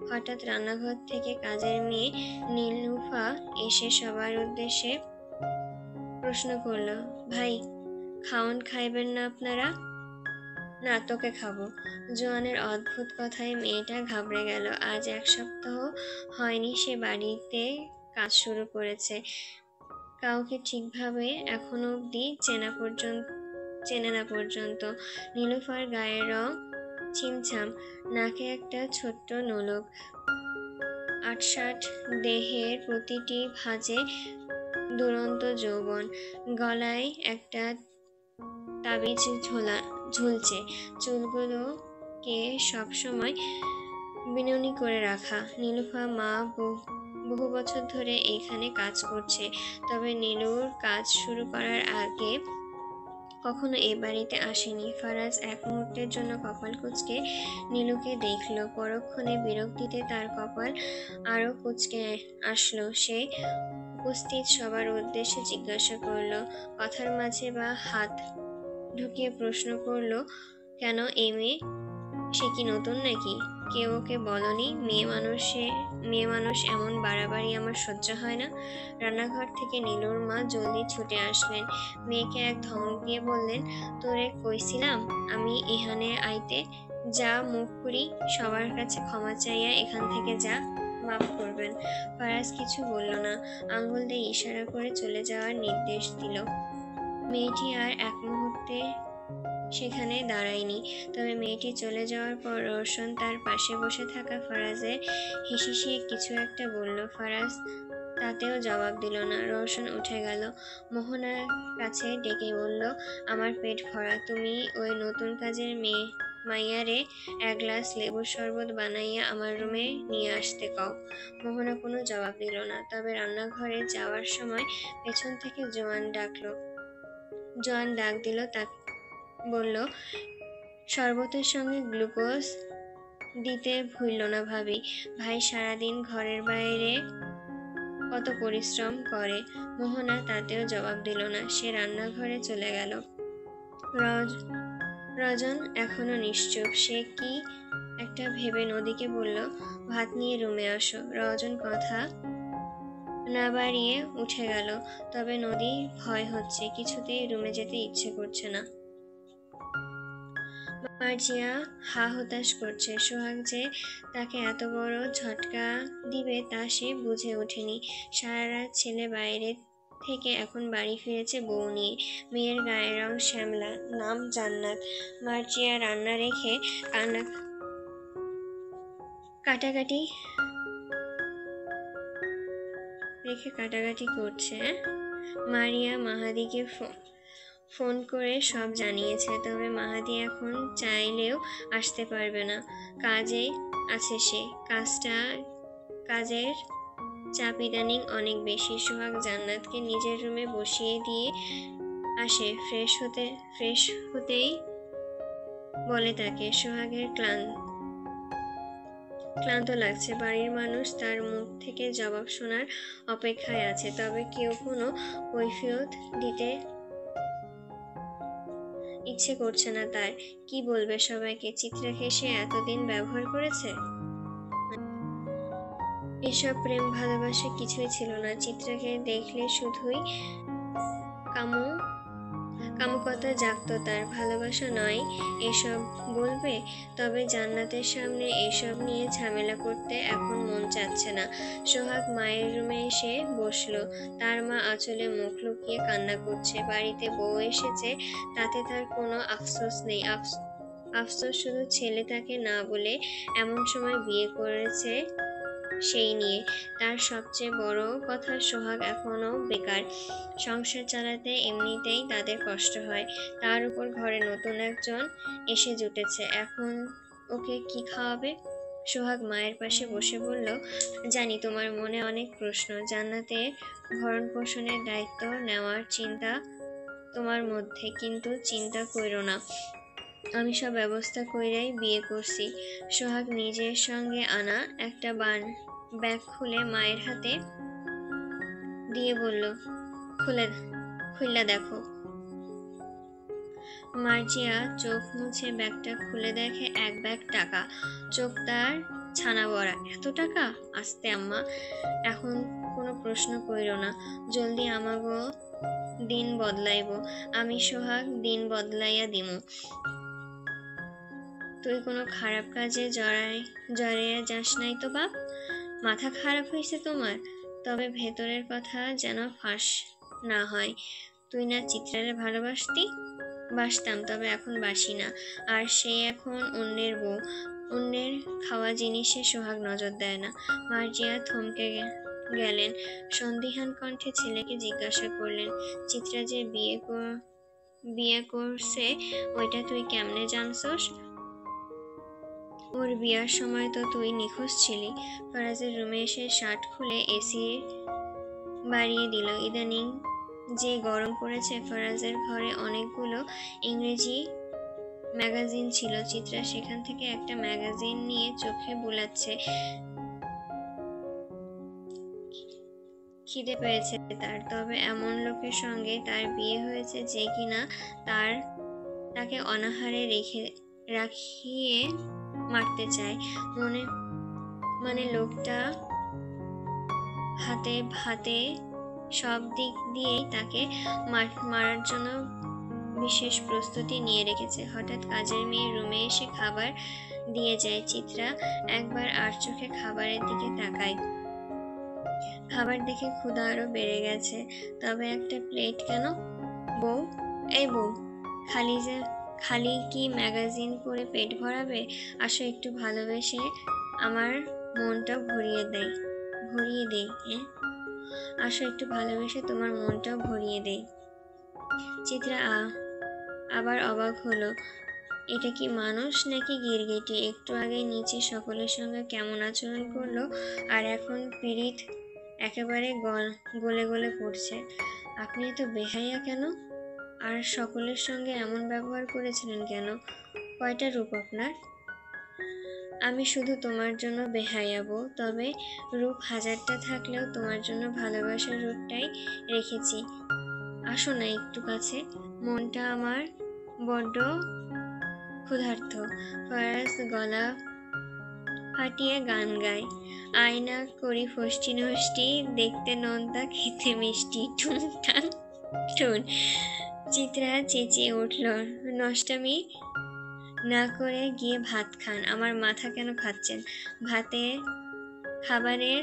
হঠাৎ রান্নাঘর থেকে কাজের মেয়ে নীলুফা এসে সবার উদ্দেশ্যে প্রশ্ন করল, ভাই, খাওন খাইবেন না আপনারা? না, তোকে খাবো। জোয়ানের অদ্ভুত কথায় মেয়েটা ঘাবড়ে গেল। আজ 1 সপ্তাহ হয়নি সে বাড়িতে কাজ শুরু করেছে। কাউকে ঠিকভাবে এখনো অব্দি চেনে না পর্যন্ত। নীলুফার গায়ের রং ছিমছাম, নাকে একটা ছোট্ট নোলক, আটসাট দেহের প্রতিটি ভাঁজে দুরন্ত যৌবন, গলায় একটা তাবিজ ঝুলছে, চুলগুলোকে সবসময় বিনুনি করে রাখা। নীলুফা মা বহু বছর ধরে এখানে কাজ করছে, তবে নীলুর কাজ শুরু করার আগে কখনো এ বাড়িতে আসেনি। ফারাজ এক মুহূর্তের জন্য কপাল কুঁচকে নীলুকে দেখলো, পরক্ষণে বিরক্তিতে তার কপাল আরো কুঁচকে আসলো। সে উপস্থিত সবার উদ্দেশ্যে জিজ্ঞাসা করলো, কথার মাঝে বা হাত ঢুকিয়ে প্রশ্ন করলো, কেন এই মেয়ে? সে কি নতুন নাকি? কেউ ওকে বলনি মেয়ে মানুষ এমন বাড়াবাড়ি আমার সহ্য হয় না। রান্নাঘর থেকে নীলুর মা জলদি ছুটে আসলেন, মেয়েকে এক ধমক দিয়ে বললেন, তোরে কইছিলাম আমি এখানে আইতে, যা মুখ করি সবার কাছে ক্ষমা চাইয়া এখান থেকে যা, মাফ করবেন। ফারাজ কিছু বলল না, আঙ্গুল দিয়ে ইশারা করে চলে যাওয়ার নির্দেশ দিল। মেয়েটি আর এক মুহূর্তে সেখানে দাঁড়ায়নি। তবে মেয়েটি চলে যাওয়ার পর রওশন তার পাশে বসে থাকা ফারাজের হিসিয়ে কিছু একটা বলল। ফারাজ তাতেও জবাব দিল না। রওশন উঠে গেল, মোহনার কাছে ডেকে বলল, আমার পেট ভরা, তুমি ওই নতুন কাজের মাইয়ারে এক গ্লাস লেবুর শরবত বানাইয়া আমার রুমে নিয়ে আসতে কও। মোহনা কোনো জবাব দিল না। তবে রান্নাঘরে যাওয়ার সময় পেছন থেকে জোয়ান ডাক দিল, তাকে বলল, শরবতের সঙ্গে গ্লুকোজ দিতে ভুলল না ভাবি। ভাই সারাদিন ঘরের বাইরে কত পরিশ্রম করে। মোহনা তাতেও জবাব দিল না। সে রান্নাঘরে চলে গেল। রজন এখনো নিশ্চুপ। সে কি একটা ভেবে নদীকে বলল, ভাত নিয়ে রুমে আসো। রজন কথা না বাড়িয়ে উঠে গেল। তবে নদী ভয় হচ্ছে, কিছুতেই রুমে যেতে ইচ্ছে করছে না। মার্জিয়া হা হতাশ করছে। সোহাগ যে তাকে এত বড় ঝটকা দিবে তা সে বুঝে ওঠেনি। সারা রাত ছেলে বাইরে থেকে এখন বাড়ি ফিরেছে বউ নিয়ে। মেয়ের গায়ের রং শ্যামলা, নাম জান্নাত। মার্জিয়া রান্না রেখে কাটাকাটি করছে। মারিয়া মাহাদিকে ফোন করে সব জানিয়েছে, তবে মাহাদি এখন চাইলেও আসতে পারবে না, কাজে আছে সে। কাজের চাপ ইদানিং অনেক বেশি। সোহাগ জান্নাতকে নিজের রুমে বসিয়ে দিয়ে আসে, ফ্রেশ হতেই বলে তাকে সোহাগের ক্লান্ত লাগছে। বাড়ির মানুষ তার মুখ থেকে জবাব শোনার অপেক্ষায় আছে, তবে কেউ কোনো কৈফিয়ত দিতে ইচ্ছে করছে না তার। কি বলবে সবাইকে? চিত্রাকে সে এতদিন ব্যবহার করেছে। এসব প্রেম ভালোবাসা কিছুই ছিল না। চিত্রাকে দেখলে শুধুই কামুকতা জাগতো তার। ভালোবাসা নয় এসব বলবে। তবে জান্নাতের সামনে এসব নিয়ে ঝামেলা করতে এখন মন চাচ্ছে না। সোহাগ মায়ের রুমে এসে বসলো। তার মা আঁচলে মুখ লুকিয়ে কান্না করছে। বাড়িতে বউ এসেছে, তাতে তার কোনো আফসোস নেই। আফসোস শুধু ছেলে তাকে না বলে এমন সময় বিয়ে করেছে সেই নিয়ে। তার সবচেয়ে বড় কথা, সোহাগ এখনো বেকার। সংসার চালাতে এমনিতেই তাদের কষ্ট হয়, তার উপর ঘরে নতুন একজন এসে জুটেছে, এখন ওকে কি খাওয়াবে? সোহাগ মায়ের পাশে বসে বলল, জানি তোমার মনে অনেক প্রশ্ন। জান্নাতের ভরণ পোষণের দায়িত্ব নেওয়ার চিন্তা তোমার মধ্যে, কিন্তু চিন্তা কইরো না, আমি সব ব্যবস্থা কইরাই বিয়ে করছি। সোহাগ নিজের সঙ্গে আনা একটা ব্যাগ খুলে মায়ের হাতে দিয়ে বলল, খুইলা দেখো। মার্জিয়া চোখ মুছে ব্যাগটা খুলে দেখে এক ব্যাগ টাকা। চোখ তার ছানা বড়া। এত টাকা? আস্তে আম্মা, এখন কোনো প্রশ্ন কইরো না, জলদি আমাগো দিন বদলাইব। আমি সোহাগ দিন বদলাইয়া দিমু। তুই কোনো খারাপ কাজে জড়াইয়া যাস নাই তো বাপ? মাথা খারাপ হয়েছে তোমার? তবে ভেতরের কথা যেন ফাঁস না হয়। তুই না চিত্রারে ভালোবাসতি? বাসতাম, তবে এখন বাসি না। আর সে এখন অন্যের বউ, অন্যের খাওয়া জিনিসে সোহাগ নজর দেয় না। মার্জিয়া থমকে গেলেন। সন্দিহান কণ্ঠে ছেলেকে জিজ্ঞাসা করলেন, চিত্রা যে বিয়ে করছে ওইটা তুই কেমনে জানছস? ওর বিয়ার সময় তো তুই নিখোঁজ ছিলি। ফরাজের রুমে এসে শার্ট খুলে এসি বাড়িয়ে দিল। ইদানিং যে গরম পড়েছে। ফরাজের ঘরে অনেকগুলো ইংরেজি ম্যাগাজিন ছিল। চিত্রা সেখান থেকে একটা ম্যাগাজিন নিয়ে চোখে বুলাচ্ছে। খিদে পেয়েছে তার, তবে এমন লোকের সঙ্গে তার বিয়ে হয়েছে যে কিনা তাকে অনাহারে রাখিয়ে মারতে চায়। মানে লোকটা হাতে ভাতে সব দিক দিয়েই তাকে মারার জন্য বিশেষ প্রস্তুতি নিয়ে রেখেছে। হঠাৎ কাজের মেয়ে রুমে এসে খাবার দিয়ে যায়। চিত্রা একবার আর চোখে খাবারের দিকে তাকায়। খাবার দেখে ক্ষুধা আরো বেড়ে গেছে। তবে একটা প্লেট কেন? বউ, এই বউ, খালি কি ম্যাগাজিন পড়ে পেট ভরাবে? আসো একটু ভালোবেসে আমার মনটাও ভরিয়ে দেই। হ্যাঁ, আসো একটু ভালোবেসে তোমার মনটাও ভরিয়ে দেই। চিত্রা আবার অবাক হলো। এটা কি মানুষ নাকি গিরগিটি? একটু আগে নিচে সকলের সঙ্গে কেমন আচরণ করলো, আর এখন পীড়িত একেবারে গলে গলে পড়ছে। আপনি এত বেহাইয়া কেন? আর সকলের সঙ্গে এমন ব্যবহার করেছিলেন কেন? কয়টা রূপ আপনার? আমি শুধু তোমার জন্য বেহাইয়া বউ, তবে রূপ হাজারটা থাকলেও তোমার জন্য ভালোবাসার রূপটাই রেখেছি। আসো না একটু কাছে, মনটা আমার বড্ড ক্ষুধার্ত। ফরাজ গলা ফাটিয়ে গান গায়। আয়না করি ফষ্টি নষ্টি, দেখতে নোনতা খেতে মিষ্টি, টুনটান টুন। চিত্রা চেঁচিয়ে উঠল, নষ্টামি না করে গিয়ে ভাত খান। আমার মাথা কেন খাচ্ছেন? খাবারের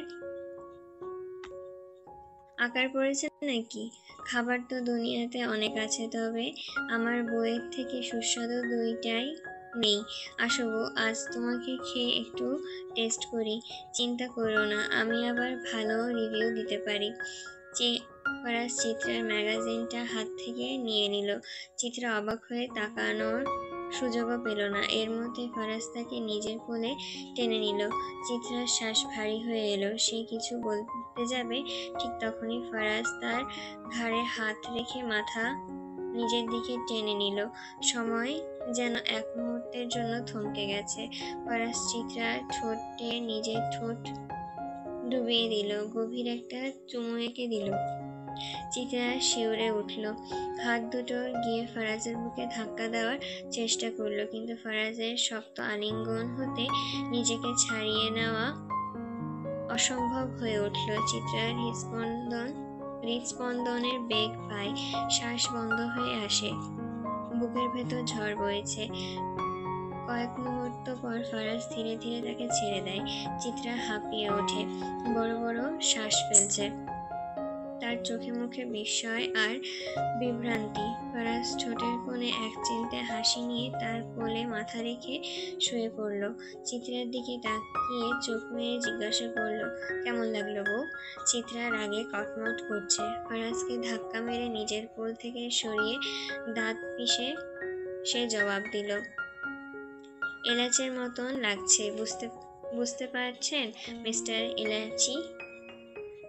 আকার পড়েছে নাকি? খাবার তো দুনিয়াতে অনেক আছে, তবে আমার বউয়ের থেকে সুস্বাদু দুইটাই নেই। আসো বউ, আজ তোমাকে খেয়ে একটু টেস্ট করি। চিন্তা করো না, আমি আবার ভালো রিভিউ দিতে পারি। ফরাজ চিত্রার ম্যাগাজিনটা হাত থেকে নিয়ে নিল। চিত্রা অবাক হয়ে তাকানোর সুযোগও পেল না। এর মধ্যে ফরাজ তাকে নিজের কোলে টেনে নিল। চিত্রার শ্বাস ভারী হয়ে এলো। সে কিছু বলতে যাবে, ঠিক তখনই ফরাজ তার ঘাড়ে হাত রেখে মাথা নিজের দিকে টেনে নিল। সময় যেন এক মুহূর্তের জন্য থমকে গেছে। ফরাজ চিত্রার ঠোঁটে নিজের ঠোঁট ডুবিয়ে দিল, গভীর একটা চুমু এঁকে দিল। চিত্রা শিউরে উঠল। হাত দুটো গিয়ে ফরাজের বুকে ধাক্কা দেওয়ার চেষ্টা করলো, কিন্তু ফরাজের শক্ত আলিঙ্গন হতে নিজেকে ছাড়িয়ে নেওয়া অসম্ভব হয়ে উঠল। চিত্রার হৃদস্পন্দনের বেগ পায়, শ্বাস বন্ধ হয়ে আসে, বুকের ভেতর ঝড় বইছে। কয়েক মুহূর্ত পর ফরাজ ধীরে ধীরে তাকে ছেড়ে দেয়। চিত্রা হাঁপিয়ে ওঠে, বড় বড় শ্বাস ফেলছে। তার চোখে মুখে বিস্ময় আর বিভ্রান্তি। ফরাজ ঠোঁটের কোণে এক চিলতে হাসি নিয়ে তার কোলে মাথা রেখে শুয়ে পড়ল। চিত্রার দিকে তাকিয়ে চোখ মেরে জিজ্ঞাসা করলো, কেমন লাগলো বউ? চিত্রা রাগে কটমট করছে। ফরাজকে ধাক্কা মেরে নিজের কোল থেকে সরিয়ে দাঁত পিষে সে জবাব দিল, এলাচের মতন লাগছে। বুঝতে পারছেন মিস্টার এলাচি?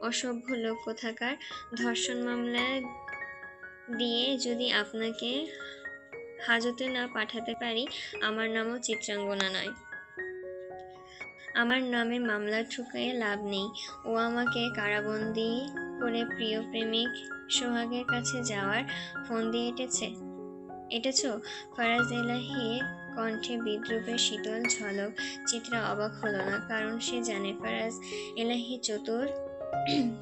অসভ্য লোক কোথাকার। ধর্ষণ মামলা দিয়ে যদি আপনাকে হাজতে না পাঠাতে পারি, আমার নামও চিত্রাঙ্গনা নয়। আমার নামে মামলা ঠুকিয়ে লাভ নেই। ও আমাকে কারাবন্দি করে প্রিয় প্রেমিক সোহাগের কাছে যাওয়ার ফোন দিয়ে এটেছ? ফরাজ এলাহির কণ্ঠে বিদ্রুপের শীতল ঝলক। চিত্রা অবাক হলো না, কারণ সে জানে ফরাজ এলাহি চতুর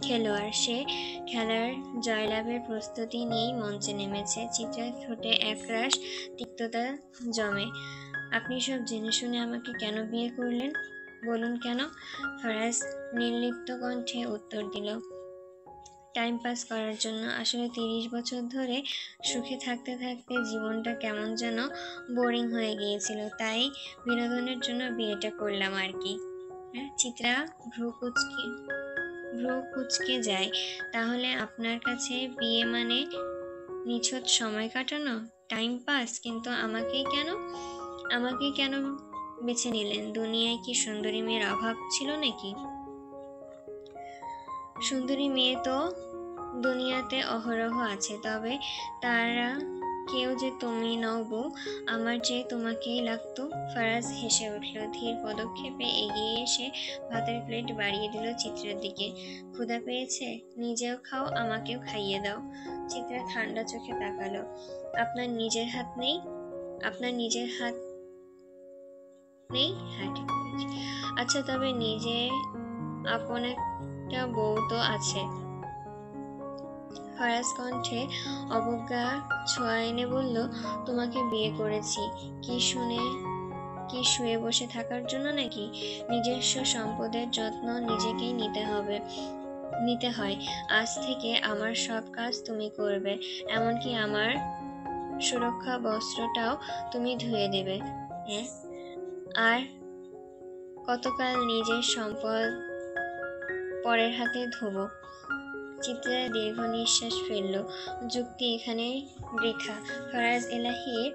খেলোয়াড়। সে খেলার জয়লাভের প্রস্তুতি নিয়েই মঞ্চে নেমেছে। চিত্রার ঠোঁটে একরাশ তিক্ততা জমে। আপনি সব জেনে শুনে আমাকে কেন বিয়ে করলেন? বলুন কেন? ফরাজ নির্লিপ্ত কণ্ঠে উত্তর দিল, টাইম পাস করার জন্য। আসলে 30 বছর ধরে সুখে থাকতে থাকতে জীবনটা কেমন যেন বোরিং হয়ে গিয়েছিল, তাই বিনোদনের জন্য বিয়েটা করলাম আর কি। হ্যাঁ, চিত্রা ভ্রু কুচকে যায়। তাহলে আপনার কাছে বিয়ে মানে নিছক সময় কাটানো, টাইম পাস? কিন্তু আমাকে কেন বেছে নিলেন? দুনিয়ায় কি সুন্দরী মেয়ের অভাব ছিল নাকি? সুন্দরী মেয়ে তো দুনিয়াতে অহরহ আছে, তবে তারা কেউ যে তুমি নও বউ, আমার যে তোমাকেই লাগতো। ফারাজ হেসে উঠল, ধীর পদক্ষেপে এগিয়ে এসে ভাতের প্লেট বাড়িয়ে দিল চিত্রার দিকে। ক্ষুধা পেয়েছে? নিজেও খাও, আমাকেও খাইয়ে দাও। চিত্রা ঠান্ডা চোখে তাকালো। আপনার নিজের হাত নেই? আপনার নিজের হাত নেই? হ্যাঁ, ঠিক বলেছি। আচ্ছা, তবে নিজে আপন একটা বউ তো আছে। ফারাজ কণ্ঠে অবজ্ঞা ছোঁয়া এনে বলল, তোমাকে বিয়ে করেছি কি শুয়ে বসে থাকার জন্য নাকি? নিজস্ব সম্পদের যত্ন নিজেকেই নিতে হয়। আজ থেকে আমার সব কাজ তুমি করবে, এমনকি আমার সুরক্ষা বস্ত্রটাও তুমি ধুয়ে দেবে। হ্যাঁ, আর কতকাল নিজের সম্পদ পরের হাতে ধোবো? চিত্রা দীর্ঘ নিঃশ্বাস ফেলল। যুক্তি এখানে বৃথা। ফারাজ এলাহির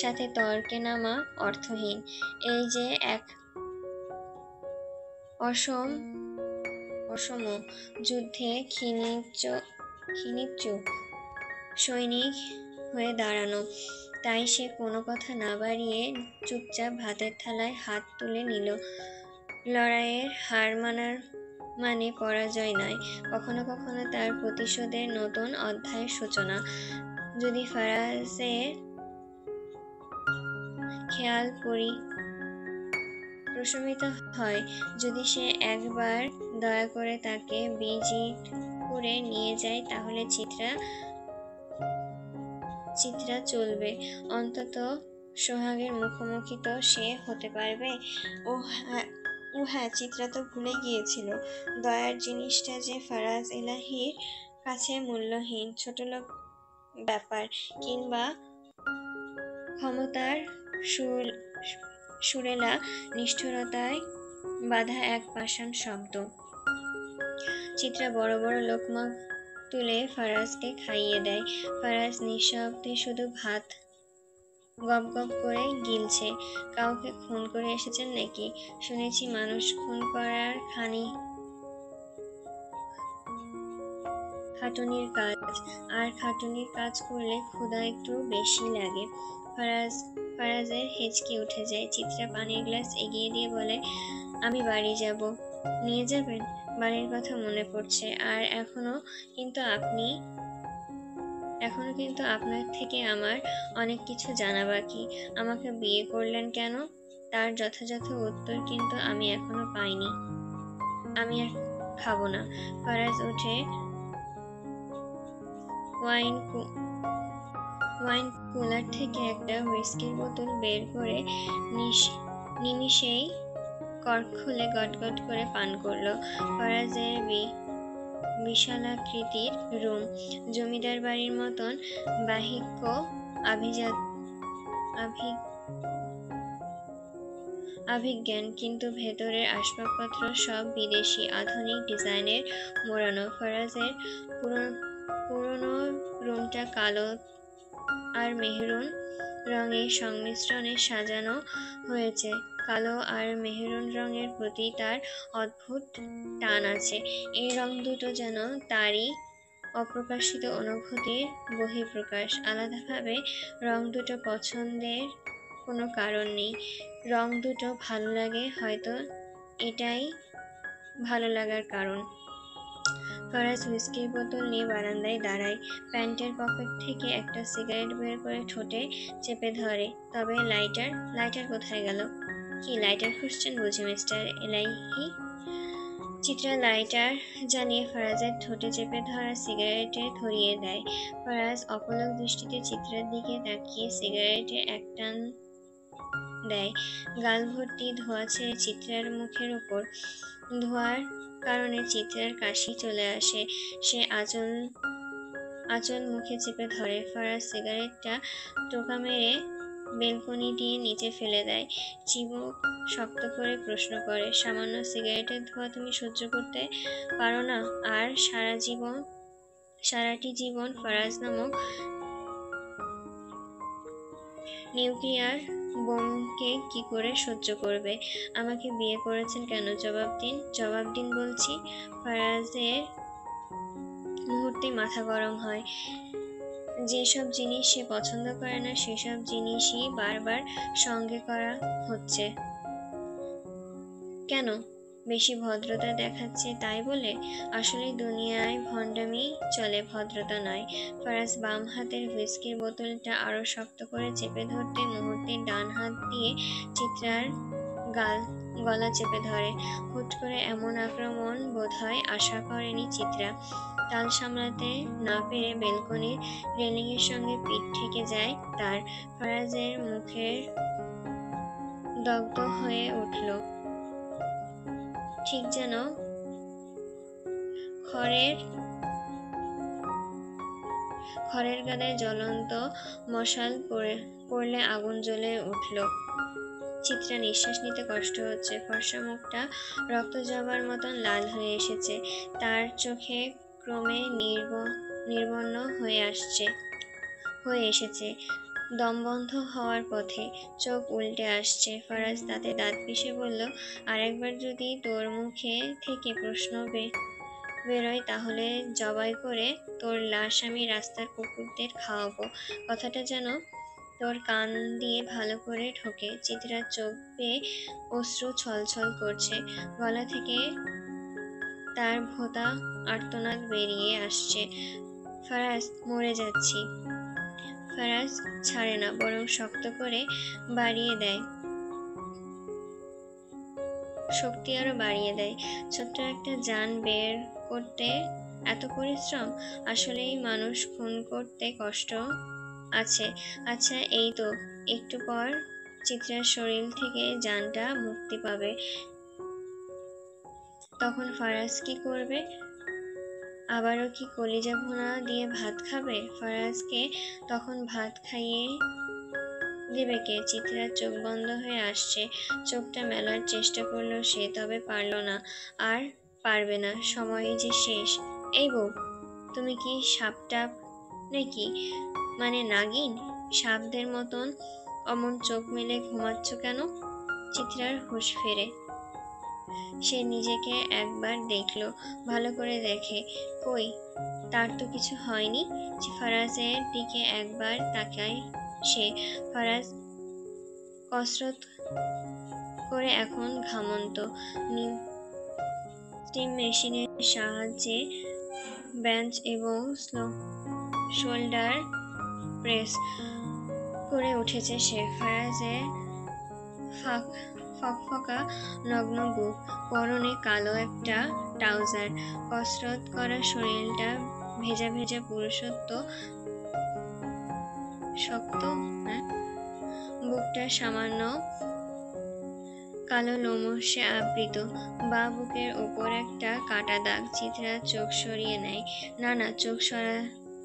সাথে তর্কে নামা অর্থহীন। এই যে এক অসম যুদ্ধে খিনিচ্চ সৈনিক হয়ে দাঁড়ানো। তাই সে কোনো কথা না বাড়িয়ে চুপচাপ ভাতের থালায় হাত তুলে নিল। লড়াইয়ের হার মানার মানে পরাজয় নয়, কখনো কখনো তার প্রতিশোধের নতুন অধ্যায়ের সূচনা। যদি ফারাজের খেয়াল প্রশমিত হয়, যদি সে একবার দয়া করে তাকে বিজিত করে নিয়ে যায়, তাহলে চিত্রা চলবে। অন্তত সোহাগের মুখোমুখি তো সে হতে পারবে। ও হ্যাঁ, চিত্রা তো ভুলে গিয়েছিল, দয়ার জিনিসটা যে ফারাজ এলাহির কাছে মূল্যহীন, ছোটলোক ব্যাপার, কিংবা ক্ষমতার সুরেলা নিষ্ঠুরতায় বাঁধা এক পাষাণ শব্দ। চিত্রা বড় বড় লোকমা তুলে ফারাজকে খাইয়ে দেয়। ফারাজ নিঃশব্দে শুধু ভাত গপ গপ করে গিলছে। কাউকে খুন করে এসেছেন নাকি? শুনেছি মানুষ খুন করার খাটুনির কাজ, আর খাটুনির কাজ করলে ক্ষুধা একটু বেশি লাগে। ফারাজের হেঁচকি উঠে যায়। চিত্রা পানির গ্লাস এগিয়ে দিয়ে বলে, আমি বাড়ি যাব। নিয়ে যাবেন? বাড়ির কথা মনে পড়ছে। আর এখনো কিন্তু আপনার থেকে আমার অনেক কিছু জানা বাকি। আমাকে বিয়ে করলেন কেন? তার যথাযথ উত্তর কিন্তু আমি এখনো পাইনি। আমি আর খাবো না। ফারাজ উঠে ওয়াইন কুলার থেকে একটা হুইস্কির বোতল বের করে নিমিষেই কর্ক খুলে গটগট করে পান করলো। ফারাজের বিশালাকৃতির রুম, জমিদার বাড়ির মতন বাহিক্য আভিজ্ঞান, কিন্তু ভেতরের আসবাবপত্র সব বিদেশি আধুনিক ডিজাইনের মোড়ানো। ফারাজের পুরনো রুমটা কালো আর মেহরুন রঙের সংমিশ্রণে সাজানো হয়েছে। কালো আর মেহরুন রঙের প্রতি তার অদ্ভুত টান আছে। এই রং দুটো যেন তারই অপ্রকাশিত অনুভূতির বহিঃপ্রকাশ। আলাদাভাবে রং দুটো পছন্দের কোনো কারণ নেই, রং দুটো ভালো লাগে, হয়তো এটাই ভালো লাগার কারণ। ফারাজ হুইস্কির বোতল নিয়ে বারান্দায় দাঁড়ায়। প্যান্টের পকেট থেকে একটা সিগারেট বের করে ঠোঁটে চেপে ধরে। তবে লাইটার কোথায় গেল? কি লাইটার খুঁজছেন বুঝি মিস্টার এলাহি? চিত্রা লাইটার জ্বালিয়ে ফারাজের ঠোঁটে চেপে ধরা সিগারেটে ধরিয়ে দেয়। ফারাজ অপলক দৃষ্টিতে চিত্রার দিকে তাকিয়ে সিগারেটে এক টান দেয়। গাল ভর্তি ধোঁয়া ছেড়ে চিত্রার মুখের উপর। ধোঁয়ার কারণে চিত্রার কাশি চলে আসে। সে আঁচল আঁচল মুখে চেপে ধরে। ফারাজ সিগারেটটা টোকা মেরে বেলকনি দিয়ে নিচে ফেলে দেয়। চিবুক শক্ত করে প্রশ্ন করে, সামান্য সিগারেটের ধোঁয়া তুমি সহ্য করতে পারো না? আর সারাটি জীবন ফারাজ নামক নিউক্লিয়ার বোমকে কি করে সহ্য করবে? আমাকে বিয়ে করেছেন কেন? জবাব দিন বলছি। ফারাজের মুহূর্তে মাথা গরম হয়। যেসব জিনিস সে পছন্দ করে না সেসব জিনিসই বারবার সঙ্গে করা হচ্ছে। কেন? বেশি ভদ্রতা দেখাচ্ছে তাই বলে? আসলে দুনিয়ায় ভণ্ডামি চলে, ভদ্রতা নয়। ফারাজ বাম হাতের হুইস্কির বোতলটা আরো শক্ত করে চেপে ধরতে মুহূর্তে ডান হাত দিয়ে চিত্রার গলা চেপে ধরে। হুট করে এমন আক্রমণ বোধহয় আশা করেনি চিত্রা। তাল সামলাতে না পেরে বেলকনির রেলিংয়ের সঙ্গে পিঠ ঠেকে যায় তার। ফারাজের মুখের দগ্ধ হয়ে উঠল, ঠিক যেন খড়ের গাদায় জ্বলন্ত মশাল পড়লে আগুন জ্বলে উঠল। চিত্রা নিঃশ্বাস নিতে কষ্ট হচ্ছে। ফর্সা মুখটা রক্ত জবার মতন লাল হয়ে এসেছে। তার চোখে ক্রমে নির্বন্ন হয়ে এসেছে। দম বন্ধ হওয়ার পথে, চোখ উল্টে আসছে। ফারাজ দাঁতে দাঁত পিষে বলল, আরেকবার যদি তোর মুখে থেকে প্রশ্ন বেরোয় তাহলে জবাই করে তোর লাশ আমি রাস্তার কুকুরদের খাওয়াবো। কথাটা যেন তোর কান দিয়ে ভালো করে ঢোকে। চিত্রার চোখ বেয়ে অশ্রু ছলছল করছে। গলা থেকে তার ভোঁতা আর্তনাদ বেরিয়ে আসছে। ফারাজ, মরে যাচ্ছি। ফারাজ ছাড়ে না, বরং শক্ত করে শক্তি আরো বাড়িয়ে দেয়। ছোট্ট একটা জান বের করতে এত পরিশ্রম? আসলেই মানুষ খুন করতে কষ্ট আছে। আচ্ছা, এই তো একটু পর চিত্রার শরীর থেকে জানটা মুক্তি পাবে। তখন ফারাজ কি করবে? আবারও কি কলিজা ভুনা দিয়ে ভাত খাবে? ফারাজকে তখন ভাত খাইয়ে দেবে কে? চিত্রার চোখ বন্ধ হয়ে আসছে। চোখটা মেলার চেষ্টা করলো সে, তবে পারল না, আর পারবে না। সময়ই যে শেষ। এই বউ, তুমি কি সাপটাপ নাকি? মানে নাগিন? সাপদের মতন অমন চোখ মেলে ঘুমাচ্ছ কেন? চিত্রার হুঁশ ফেরে। সে নিজেকে একবার দেখলো, ভালো করে দেখে। কই, তার তো কিছু হয়নি। ফারাজের দিকে একবার তাকায় সে। ফারাজ কসরত করে এখন ঘামন্ত। স্টিম মেশিনের সাহায্যে বেঞ্চ এবং শোল্ডার প্রেস করে উঠেছে সে। ফারাজের ফকফকা নগ্ন বুক, পরনে কালো একটা ট্রাউজার, কসরত করা শরীরটা ভেজা ভেজা পুরুষত্ব শক্ত, বুকটা সামান্য কালো লোমশে আবৃত। বা বুকের ওপর একটা কাটা দাগ। চিত্রা চোখ সরিয়ে নেয়। না, চোখ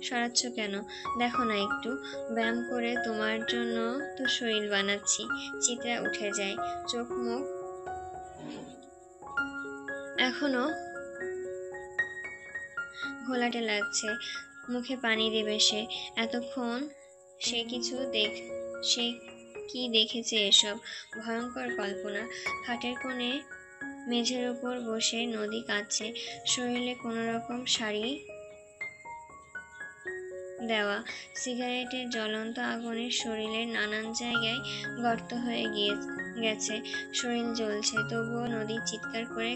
সরাচ্ছ কেন? দেখো না একটু। ব্যায়াম করে তোমার জন্য তো শরীর বানাচ্ছি। চিত্রা উঠে যায়। চোখ মুখ এখনো ঘোলাটে লাগছে। মুখে পানি দেবে সে। এতক্ষণ সে কি দেখেছে এসব? ভয়ঙ্কর কল্পনা। খাটের কোণে মেঝের উপর বসে নদী কাঁদছে। শরীরে কোনো রকম শাড়ি দেওয়া। সিগারেটের জ্বলন্ত আগুনে শরীরের নানান জায়গায় গর্ত হয়ে গেছে। শরীর জ্বলছে, তবুও নদী চিৎকার করে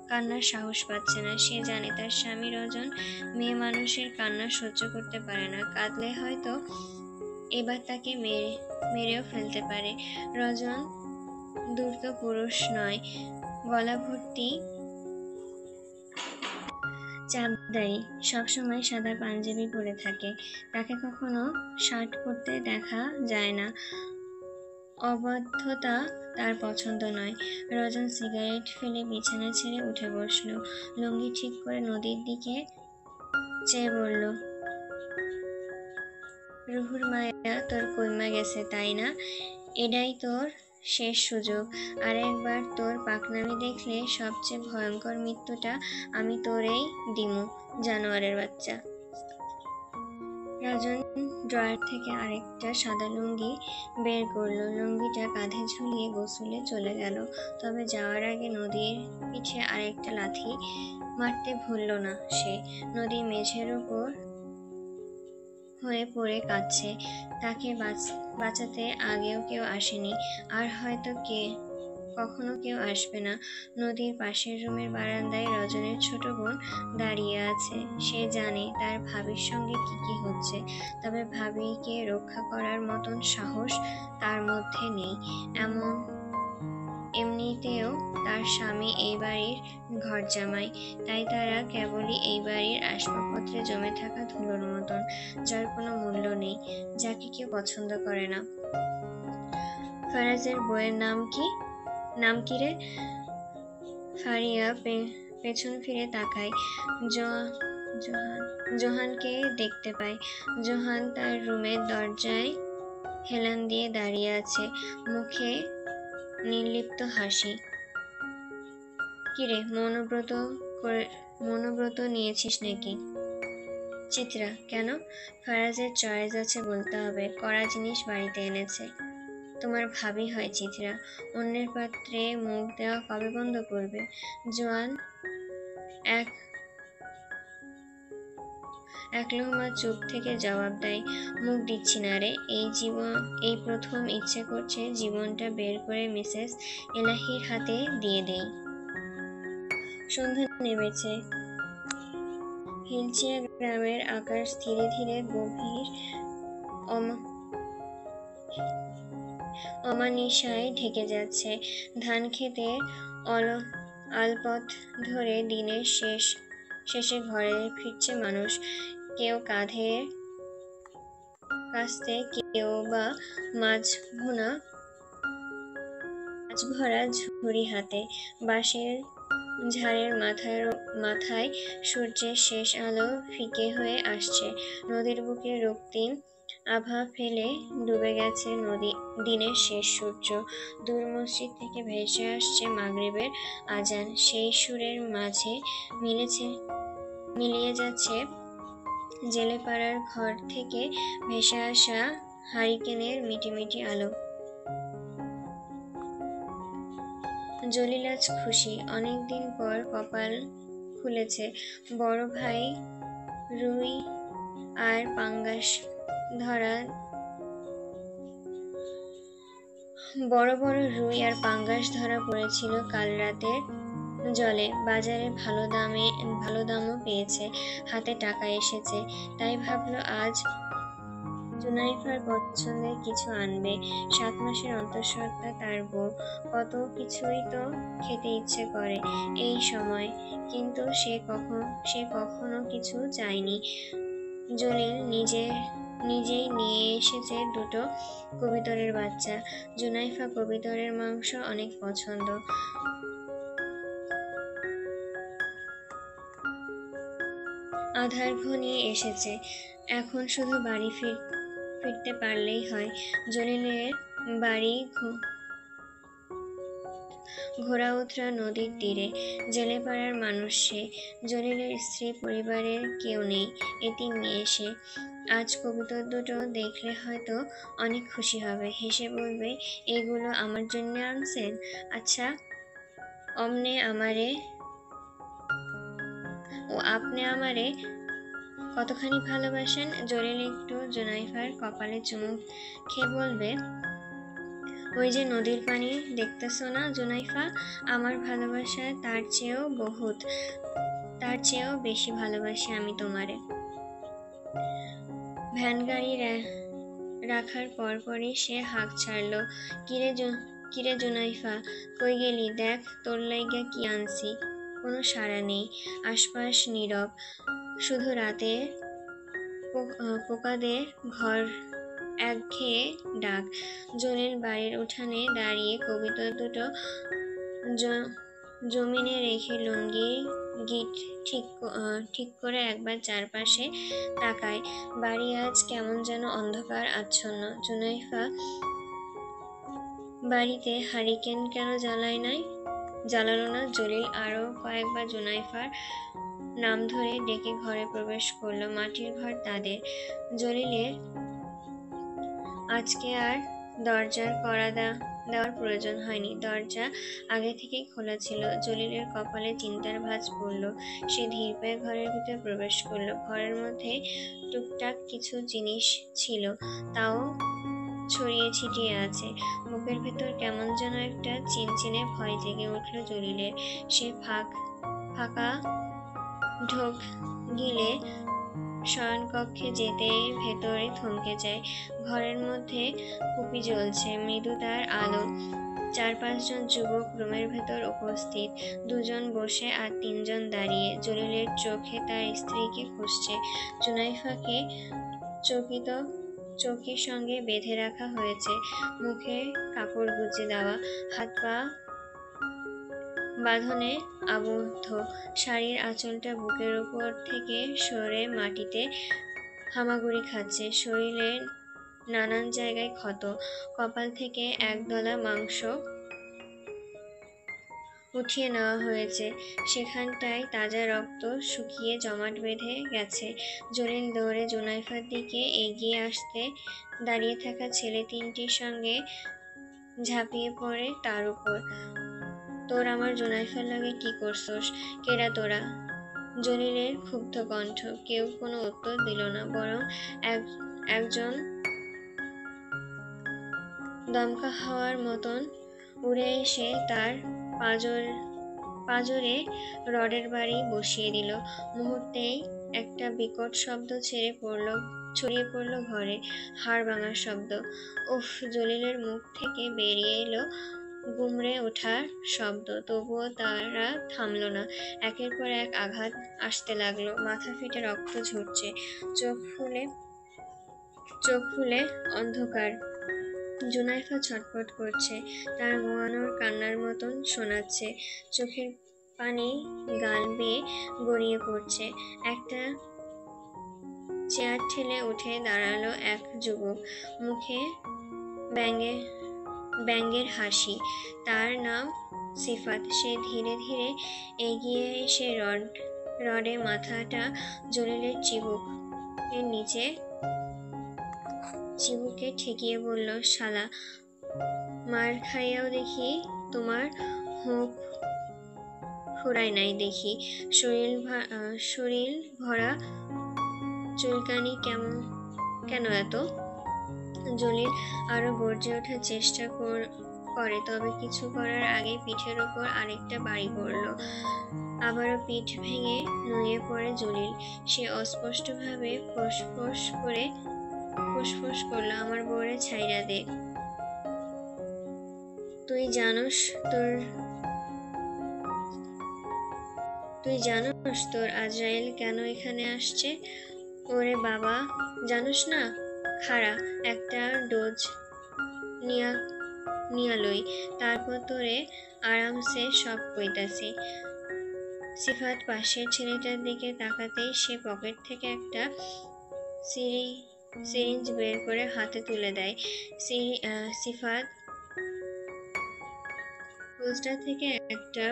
কান্নার সাহস পাচ্ছে না। সে জানে তার স্বামীর ওজন মেয়ে মানুষের কান্না সহ্য করতে পারে না। কাঁদলে হয়তো এবার তাকে মেরেও ফেলতে পারে। রজন দ্রুত পুরুষ নয়। গলা ভর্তি চাপদারি, সবসময় সাদা পাঞ্জাবি পরে থাকে। তাকে কখনো শার্ট পরতে দেখা যায় না। অবাধ্যতা তার পছন্দ নয়। রজন সিগারেট ফেলে বিছানা ছেড়ে উঠে বসলো, লুঙ্গি ঠিক করে নদীর দিকে চেয়ে বলল, রুহুর মায়া তোর কইমা গেছে তাই না? এটাই তোর শেষ সুযোগ। আর একবার তোর পাকনামি দেখলে সবচেয়ে ভয়ঙ্কর মৃত্যুটা আমি তোরেই দিমু, জানোয়ারের বাচ্চা। রাজন ড্রয়ার থেকে আরেকটা সাদা লুঙ্গি বের করলো, লুঙ্গিটা কাঁধে ঝুলিয়ে গোসলে চলে গেল। তবে যাওয়ার আগে নদীর পিঠে আরেকটা লাথি মারতে ভুলল না সে। নদী মেঝের উপর হয়ে পড়ে কাঁদছে। তাকে বাঁচাতে আগেও কেউ আসেনি, আর হয়তো কখনো কেউ আসবে না। নদীর পাশের রুমের বারান্দায় রজনের ছোট বোন দাঁড়িয়ে আছে। সে জানে তার ভাবির সঙ্গে কি হচ্ছে, তবে ভাবিকে রক্ষা করার মতন সাহস তার মধ্যে নেই। এমনিতেও তার স্বামী এই বাড়ির ঘরজামাই, তাই তারা কেবলই এই বাড়ির আসবাবপত্রে জমে থাকা ধুলোর মতন, যার কোনো মূল্য নেই, যাকে কেউ পছন্দ করে না। ফারাজের বইয়ের নাম কি রে? ফারিয়া পেছন ফিরে তাকায়, জোহানকে দেখতে পায়। জোহান তার রুমের দরজায় হেলান দিয়ে দাঁড়িয়ে আছে, মুখে নির্লিপ্ত হাসি। কিরে, মনোব্রত নিয়েছিস নাকি? চিত্রা, কেন? ফারাজের চয়েস আছে বলতে হবে, কড়া জিনিস বাড়িতে এনেছে। তোমার ভাবি হয় চিত্রা, অন্যের পাত্রে মুখ দেওয়া কবে বন্ধ করবে? জোয়ান এক লোহমা চুপ থেকে জবাব দেয়, মুখ দিচ্ছি না রে। এই প্রথম ইচ্ছে করছে জীবনটা বের করে মিসেস এলাহির হাতে দিয়ে দেই। সন্ধ্যা নেমেছে। হিলচিয়া গ্রামের আকাশ ধীরে ধীরে গভীর অমানিশায় ঢেকে যাচ্ছে। ধান খেতে আলপথ ধরে দিনের শেষে ঘরে ফিরছে মানুষ, কেউ কাঁধে কাস্তে, কেউ বা মাছ ভরা ঝুড়ি হাতে। বাঁশের ঝাড়ের মাথায় সূর্যের শেষ আলো ফিকে হয়ে আসছে। নদীর বুকে রক্তিম আভা ফেলে ডুবে গেছে দিনের শেষ সূর্য। দূর মসজিদ থেকে ভেসে আসছে মাগরিবের আজান। সেই সুরের মাঝে মিলিয়ে যাচ্ছে জেলেপাড়ার ঘর থেকে ভেসে আসা হারিকেনের মিটিমিটি আলো। জলিল আজ খুশি, অনেকদিন পর কপাল খুলেছে। বড় ভাই রুই আর পাঙ্গাস ধরা বড় বড় রুই আর পাঙ্গাস ধরা পড়েছিল কাল রাতের জলে। বাজারে ভালো দামও পেয়েছে, হাতে টাকা এসেছে, তাই ভাবলো আজ জুনাইফার পছন্দের কিছু আনবে। 7 মাসের অন্তঃসত্ত্বা তার বউ, কত কিছুই তো খেতে ইচ্ছে করে এই সময়, কিন্তু সে কখনো কিছু চায়নি। জলিল নিজেই নিয়ে এসেছে 2টো কবিতরের বাচ্চা। জুনাইফা কবিতরের মাংস অনেক পছন্দ। আধার ঘনিয়ে এসেছে, এখন শুধু বাড়ি ফিরতে পারলেই হয়। জলিলের বাড়ি ঘোড়াউতরা নদীর তীরে। জেলেপাড়ার মানুষ সে। জলিলের স্ত্রী, পরিবারের কেউ নেই, এতিম মেয়ে সে। আজ কবুতর 2টো দেখলে হয়তো অনেক খুশি হবে, হেসে বলবে, এগুলো আমার জন্য আনছেন? আচ্ছা, আপনি আমারে কতখানি ভালোবাসেন? জলিল একটু জুনাইফার কপালে চুমু খেয়ে বলবে, ওই যে নদীর পানি দেখতেছো না জুনাইফা, আমার ভালোবাসা তার চেয়েও বেশি ভালোবাসি আমি তোমারে। ভ্যান গাড়ি রাখার পরপরই সে হাঁক ছাড়ল, কিরে জুনাইফা, কই গেলি? দেখ তোর লাইগা কি আনছি। কোনো সাড়া নেই, আশপাশ নীরব, শুধু রাতে পোকাদের ঘর একঘেয়ে ডাক। জলিল বাড়ির উঠানে দাঁড়িয়ে কবিতা দুটো জমিনে রেখে লুঙ্গি গিট ঠিক করে একবার চারপাশে তাকায়। বাড়ি আজ কেমন যেন অন্ধকার আচ্ছন্ন। জুনাইফা বাড়িতে হারিকেন কেন জ্বালালো না? জলিল আরো কয়েকবার জুনাইফার নাম ধরে ডেকে ঘরে প্রবেশ করলো। মাটির ঘর তাদের। জলিলের আজকে আর দরজার কড়া দেওয়ার প্রয়োজন হয়নি। দরজা আগে থেকেই খোলা ছিল। জলিলের কপালে চিন্তার ভাঁজ পড়ল। সে ধীর পায়ে ঘরের ভিতর প্রবেশ করলো। ঘরের মধ্যে টুকটাক কিছু জিনিস ছিল, তাও ছড়িয়ে ছিটিয়ে আছে। বুকের ভেতর কেমন যেন একটা চিনচিনে ভয় জেগে উঠল জলিলের। সে ফাঁকা ঢোক গিলে শয়নকক্ষে যেতে ভেতরে থমকে যায়। ঘরের মধ্যে কুপি জ্বলছে, মৃদু তার আলো। 4-5 জন যুবক রুমের ভেতর উপস্থিত। 2 জন বসে আর 3 জন দাঁড়িয়ে। জলিলের চোখে তার স্ত্রীকে খুঁজছে। জুনাইফাকে চৌকির সঙ্গে বেঁধে রাখা হয়েছে, মুখে কাপড় গুজে দেওয়া, হাত পা বাঁধনে আবদ্ধ। শাড়ির আঁচলটা বুকের উপর থেকে সরে মাটিতে হামাগুড়ি খাচ্ছে। শরীরের নানান জায়গায় ক্ষত। কপাল থেকে একদলা মাংস উঠিয়ে নেওয়া হয়েছে, সেখানটায় তাজা রক্ত শুকিয়ে জমাট বেঁধে গেছে। জলিল দৌড়ে জুনাইফার দিকে এগিয়ে আসতে দাঁড়িয়ে থাকা ছেলে 3টির সঙ্গে ঝাঁপিয়ে পড়ে তার উপর। তোর আমার জুনাইফার লাগে কি করছস? কেডা তোরা? জলিলের ক্ষুব্ধ কণ্ঠ। কেউ কোনো উত্তর দিল না, বরং একজন দমকা হাওয়ার মতন উড়ে এসে তার পাঁজরে রডের বাড়ি বসিয়ে দিল। মুহূর্তেই একটা বিকট শব্দ ছড়িয়ে পড়ল ঘরে, হাড় ভাঙার শব্দ। উফ! জলিলের মুখ থেকে বেরিয়ে এলো গুমড়ে ওঠার শব্দ। তবুও তারা থামল না। একের পর এক আঘাত আসতে লাগলো। মাথা ফেটে রক্ত ঝরছে। চোখ ফুলে অন্ধকার। জুনাইফা ছটফট করছে, তার ঘুমানোর কান্নার মতন শোনাচ্ছে। চোখের পানি গাল বেয়ে গড়িয়ে পড়ছে। একটা চেয়ার ঠেলে উঠে দাঁড়ালো এক যুবক, মুখে ব্যঙ্গের হাসি। তার নাম সিফাত। সে ধীরে ধীরে এগিয়ে এসে রডে মাথাটা জলিলের চিবুকের নিচে চিবুকে ঠেকিয়ে বলল, শালা, মার খাইয়াও দেখি তোমার হুঁক ফুরায় নাই দেখি। শরীর ভরা চুলকানি কেন এত? জলিল আরো গর্জে ওঠার চেষ্টা করে, তবে কিছু করার আগে পিঠের ওপর আরেকটা বাড়ি পড়ল। আবারও পিঠ ভেঙে নুয়ে পড়ে জলিল। সে অস্পষ্টভাবে ফুসফুস করল, আমার বউরে ছাইড়া দে। তুই জানোস তোর আজরাইল কেন এখানে আসছে? ওরে বাবা, জানোস না? খাড়া, একটা ডোজ নিয়া লই, তারপর তোরে আরামসে সব কইতাছি। সিফাত পাশের ছেলেটার দিকে তাকাতেই সে পকেট থেকে একটা সিরিঞ্জ বের করে হাতে তুলে দেয়। সিফাত হোলস্টার থেকে একটা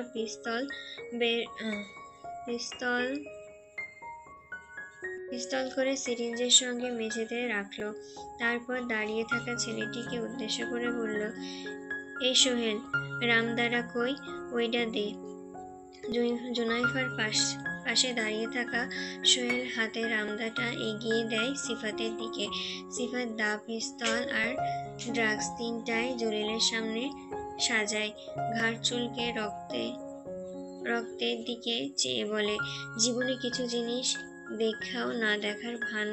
পিস্তল করে সিরিঞ্জের সঙ্গে মেঝেতে রাখলো। তারপর দাঁড়িয়ে থাকা ছেলেটিকে উদ্দেশ্য করে বলল, এই সোহেল, রামদাটা কই? ওইটা দে। জুনাইফার পাশে দাঁড়িয়ে থাকা সোহেল হাতে রামদাটা এগিয়ে দেয় সিফাতের দিকে। সিফাত দা, পিস্তল আর ড্রাগস 3টাই জলিলের সামনে সাজায়। ঘাড় চুলকে রক্তের দিকে চেয়ে বলে, জীবনে কিছু জিনিস দেখাও না দেখার ভান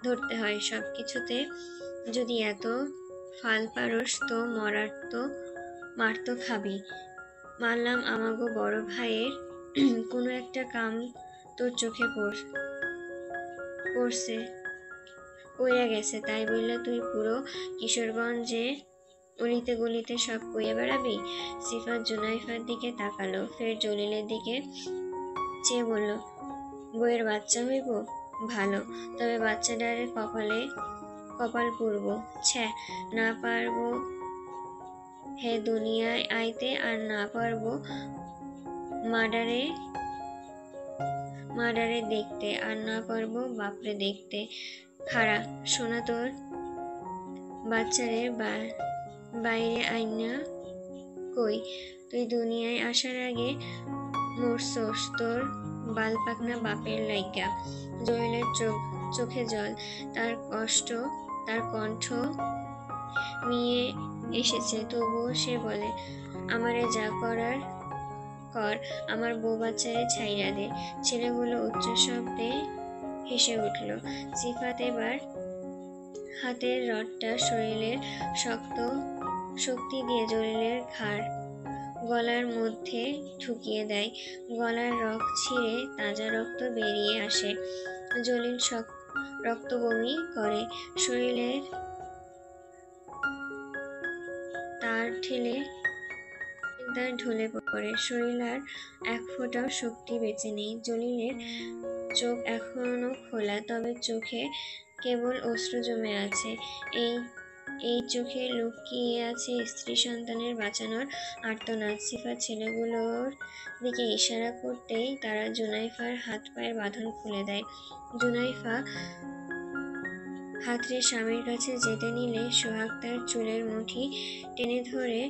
ধরতে হয়। সবকিছুতে যদি এত ফাল পারস তো মার তো খাবি। মানলাম আমাগো বড় ভাইয়ের কোনো একটা কাম তোর চোখে কইরা গেছে, তাই বললে তুই পুরো কিশোরগঞ্জে অলিতে গলিতে সব কইয়া বেড়াবি? সিফাত জুনাইফার দিকে তাকালো, ফের জলিলের দিকে চেয়ে বলল, বইয়ের বাচ্চা হইব? ভালো, তবে বাচ্চাটার কপাল পুরব। ছ্যা, না পারবো হে দুনিয়ায় আইতে, আর না পারবো মার্ডারে দেখতে, আর না পারবো বাপরে দেখতে। খাড়া, সোনা তোর বাচ্চারে বাইরে আইনা কই? তুই দুনিয়ায় আসার আগে মরছস তোর বাল পাকনা বাপের লাইগা। জলিলের চোখে জল, তার কণ্ঠ মিয়ে এসেছে, তবুও সে বলে, আমারে যা করার কর, আমার বউ বাচ্চারে ছাইরা দে। ছেলেগুলো উচ্চ শব্দে হেসে উঠল। সিফাত এবার হাতের রডটা শরীরের শক্তি দিয়ে জলিলের গলার মধ্যে ঢুকিয়ে দেয়। গলার রগ ছিঁড়ে তাজা রক্ত বেরিয়ে আসে। জলিল রক্ত বমি করে, শরীরের তার ঢলে পড়ে। শরীর আর এক ফোঁটাও শক্তি বেঁচে নেই। জলিলের চোখ এখনো খোলা, তবে চোখে কেবল অশ্রু জমে আছে। এই চোখে লুকিয়ে আছে স্ত্রী সন্তানের বাঁচানোর আর্তনাদ। সিফাত ছেলেগুলোর দিকে ইশারা করতেই তারা জুনাইফার হাত পায়ের বাঁধন খুলে দেয়। জুনাইফা হাতড়ে স্বামীর কাছে যেতে নিলে সোহাগ তার চুলের মুঠি টেনে ধরে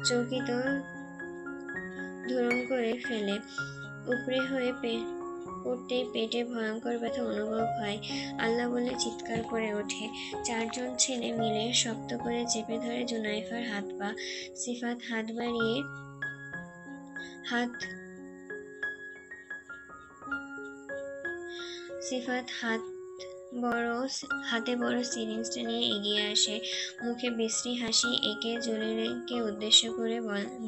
চকিত ধরম করে ফেলে। উপরে হয়ে পড়তেই পেটে ভয়ঙ্কর ব্যথা অনুভব হয়। আল্লাহ বলে চিৎকার করে ওঠে। 4 জন ছেলে মিলে শক্ত করে চেপে ধরে জুনাইফার হাত পা। সিফাত হাতে বড় সিরিঞ্জটা নিয়ে এগিয়ে আসে। মুখে বিশ্রী হাসি এঁকে জলিলকে উদ্দেশ্য করে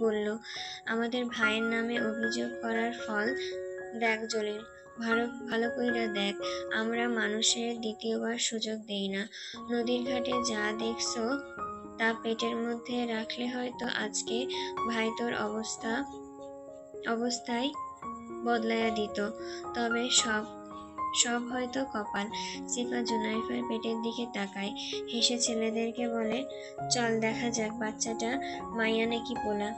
বলল, আমাদের ভাইয়ের নামে অভিযোগ করার ফল দেখ জলিল, ভালো কইরা দেখ। আমরা মানুষের দ্বিতীয়বার সুযোগ দেই না। নদীর ঘাটে যা দেখছো তা পেটের মধ্যে রাখলে হয়তো আজকে ভাই তোর অবস্থায় বদলাইয়া দিত, তবে সব হয়তো কপাল। সিফা জুনাইফার পেটের দিকে তাকায়, হেসে ছেলেদেরকে বলে, চল দেখা যাক বাচ্চাটা মাইয়া নাকি পোলা।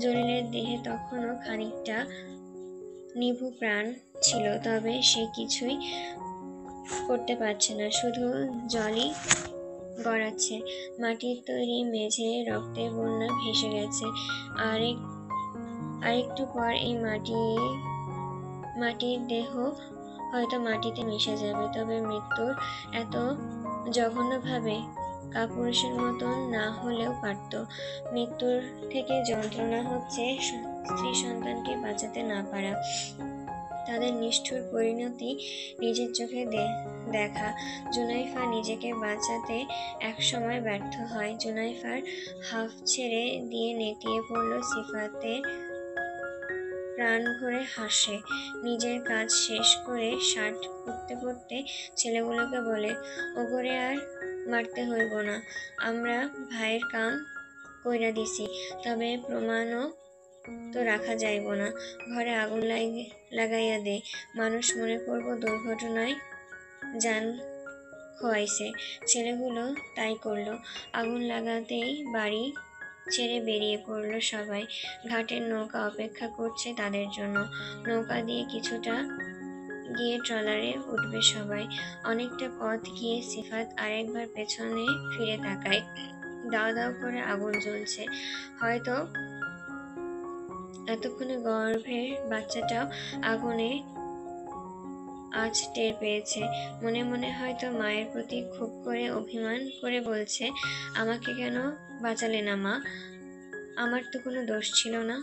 জলিলের দেহে তখনও খানিকটা নিভু প্রাণ ছিল, তবে সে কিছুই করতে পারছে না, শুধু জলই গড়াচ্ছে। মাটির তৈরি মেঝে রক্তের বন্যা ভেসে গেছে। আরেকটু পর এই মাটির দেহ হয়তো মাটিতে মিশে যাবে, তবে মৃত্যুর এত জঘন্যভাবে কাপুরুষের মতন না হলেও পারত। মৃত্যুর থেকে যন্ত্রণা হচ্ছে স্ত্রী সন্তানকে বাঁচাতে না পারা, তাদের নিষ্ঠুর পরিণতি নিজের চোখে দেখা। জুনাইফা নিজেকে বাঁচাতে একসময় ব্যর্থ হয়। জুনাইফার হাফ ছেড়ে দিয়ে নেতিয়ে পড়ল সিফাতে, প্রাণ ভরে হাসে। নিজের কাজ শেষ করে শার্ট পরতে ছেলেগুলোকে বলে, ওগরে আর মারতে হইব না, আমরা ভাইয়ের কাম কইরা দিছি, তবে প্রমাণও তো রাখা যাইব না। ঘরে আগুন লাগাইয়া দে, মানুষ মনে করব দুর্ঘটনায় জান খোয়াইছে। ছেলেগুলো তাই করলো। আগুন লাগাতেই বাড়ি ছেড়ে বেরিয়ে পড়ল সবাই। ঘাটের নৌকা অপেক্ষা করছে তাদের জন্য। নৌকা দিয়ে কিছুটা গিয়ে ট্রলারে উঠবে সবাই। অনেকটা পথ গিয়ে সিফাত আরেকবার পেছনে ফিরে তাকায়। দাও দাও করে আগুন জ্বলছে। হয়তো এতক্ষণে গর্ভের বাচ্চাটাও আগুনে আজ টের পেয়েছে। মনে মনে হয়তো মায়ের প্রতি খুব করে অভিমান করে বলছে, আমাকে কেন বাঁচালে না মা, আমার তো কোনো দোষ ছিল না।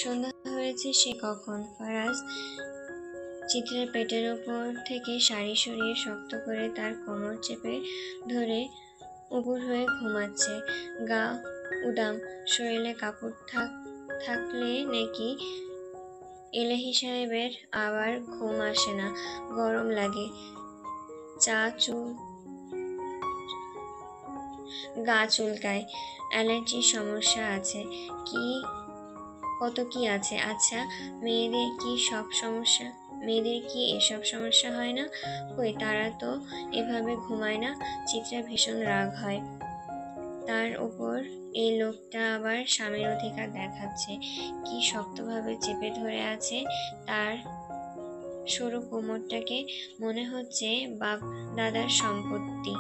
সন্ধ্যা হয়েছে সে কখন। ফারাজ চিত্রের পেটের ওপর থেকে শাড়ি সরিয়ে শক্ত করে তার কোমর চেপে ধরে উপুর হয়ে ঘুমাচ্ছে। গা উদাম, শরীরে কাপড় থাকলে নাকি এলাহি সাহেবের আবার ঘুম আসে না, গরম লাগে। চা গা চুলকায়, অ্যালার্জির সমস্যা আছে, কি কত কি আছে। আচ্ছা, মেয়েদের কি এসব সমস্যা হয় না? কই, তারা তো এভাবে ঘুমায় না। চিত্রা ভীষণ রাগ হয়। তার উপর এই লোকটা আবার স্বামীর অধিকার দেখাচ্ছে, কি শক্তভাবে চেপে ধরে আছে তার সরু কোমরটাকে। মনে হচ্ছে বাপ দাদার সম্পত্তি।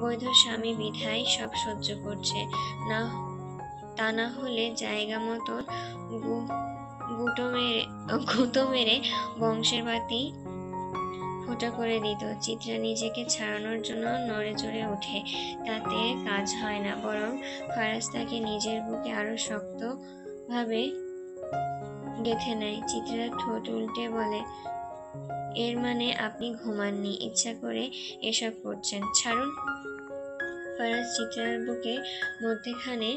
বৈধ স্বামী বিধায় সব সহ্য করছে, না তা না হলে জায়গা মতো গুঁতো মেরে বংশের বাতি ফোঁটা করে দিত। চিত্রা নিজেকে ছাড়ানোর জন্য নড়ে চড়ে ওঠে, তাতে কাজ হয় না, বরং ফারাজ তাকে নিজের বুকে আরো শক্ত ভাবে গেঁথে নেয়। চিত্রা ঠোঁট উল্টে বলে, এর মানে আপনি ঘুমাননি, ইচ্ছা করে এসব করছেন, ছাড়ুন। ফারাজ চিত্রার বুকে মধ্যেখানে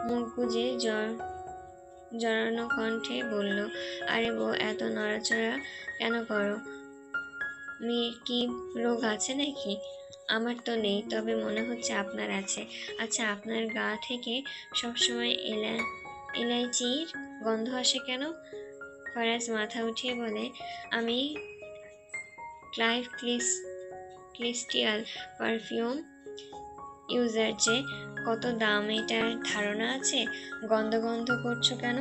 মুখ গুজে জড়ানো কণ্ঠে বলল, আরে বউ, এত নড়াচড়া কেন করো? মেয়ের কি রোগ আছে নাকি? আমার তো নেই, তবে মনে হচ্ছে আপনার আছে। আচ্ছা, আপনার গা থেকে সবসময় এলাইচির গন্ধ আসে কেন? ফারাজ মাথা উঠিয়ে বলে, আমি ক্লাইভ ক্রিস্টিয়াল পারফিউম ইউজার, যে কত দাম এটার ধারণা আছে? গন্ধ গন্ধ করছো কেন?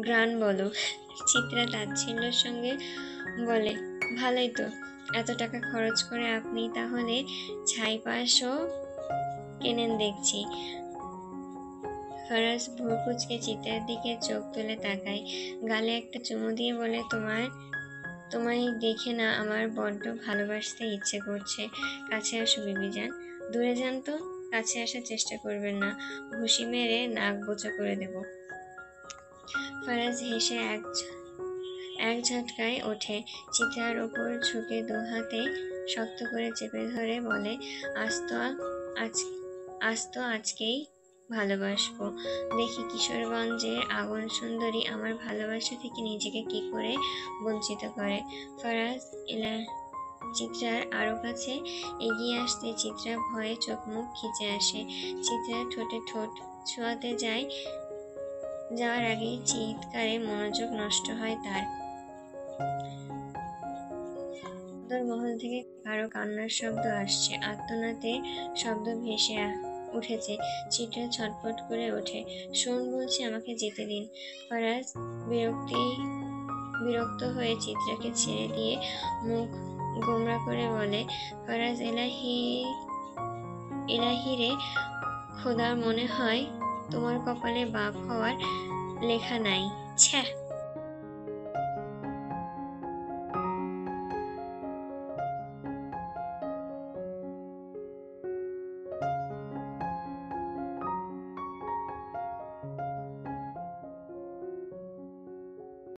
গ্রান বলো। চিত্রা তাচ্ছিল্যের সঙ্গে বলে, ভালোই তো, এত টাকা খরচ করে আপনি তাহলে ছাই পাশও কেনেন দেখছি। ফারাজ ভ্রু কুঁচকে চিত্রার দিকে চোখ তুলে তাকায়, গালে একটা চুমু দিয়ে বলে, তোমায় দেখে না আমার বড্ড ভালোবাসতে ইচ্ছে করছে। কাছে আসো বিবিজান। দূরে যান তো, কাছে আসার চেষ্টা করবেন না, ঘুষি মেরে নাক বোচা করে দেব। ফারাজ হেসে এক ঝটকায় ওঠে, চিত্রার ওপর ঝুঁকে দু হাতে শক্ত করে চেপে ধরে বলে, আজ তো আজকেই ভালোবাসবো। দেখি কিশোরগঞ্জের আগুন সুন্দরী আমার ভালোবাসা থেকে নিজেকে কি করে বঞ্চিত করে। ফারাজ চিত্রার আরো কাছে এগিয়ে আসতে চিত্রা ভয়ে চোখ মুখ খিচে আসে। চিত্রার ঠোঁটে ঠোঁট ছোঁয়াতে যাওয়ার আগেই চিৎকারে মনোযোগ নষ্ট হয় তার। মহল থেকে কারো কান্নার শব্দ আসছে, আর্তনাদের শব্দ ভেসে উঠেছে। চিত্রা ছটফট করে ওঠে, শোন বলছি, আমাকে যেতে দিন। ফারাজ বিরক্ত হয়ে চিত্রাকে ছেড়ে দিয়ে মুখ গোমরা করে বলে, ফারাজ, এলাহি রে খোদা, মনে হয় তোমার কপালে বাপ হওয়ার লেখা নাই। ছ্যাঃ।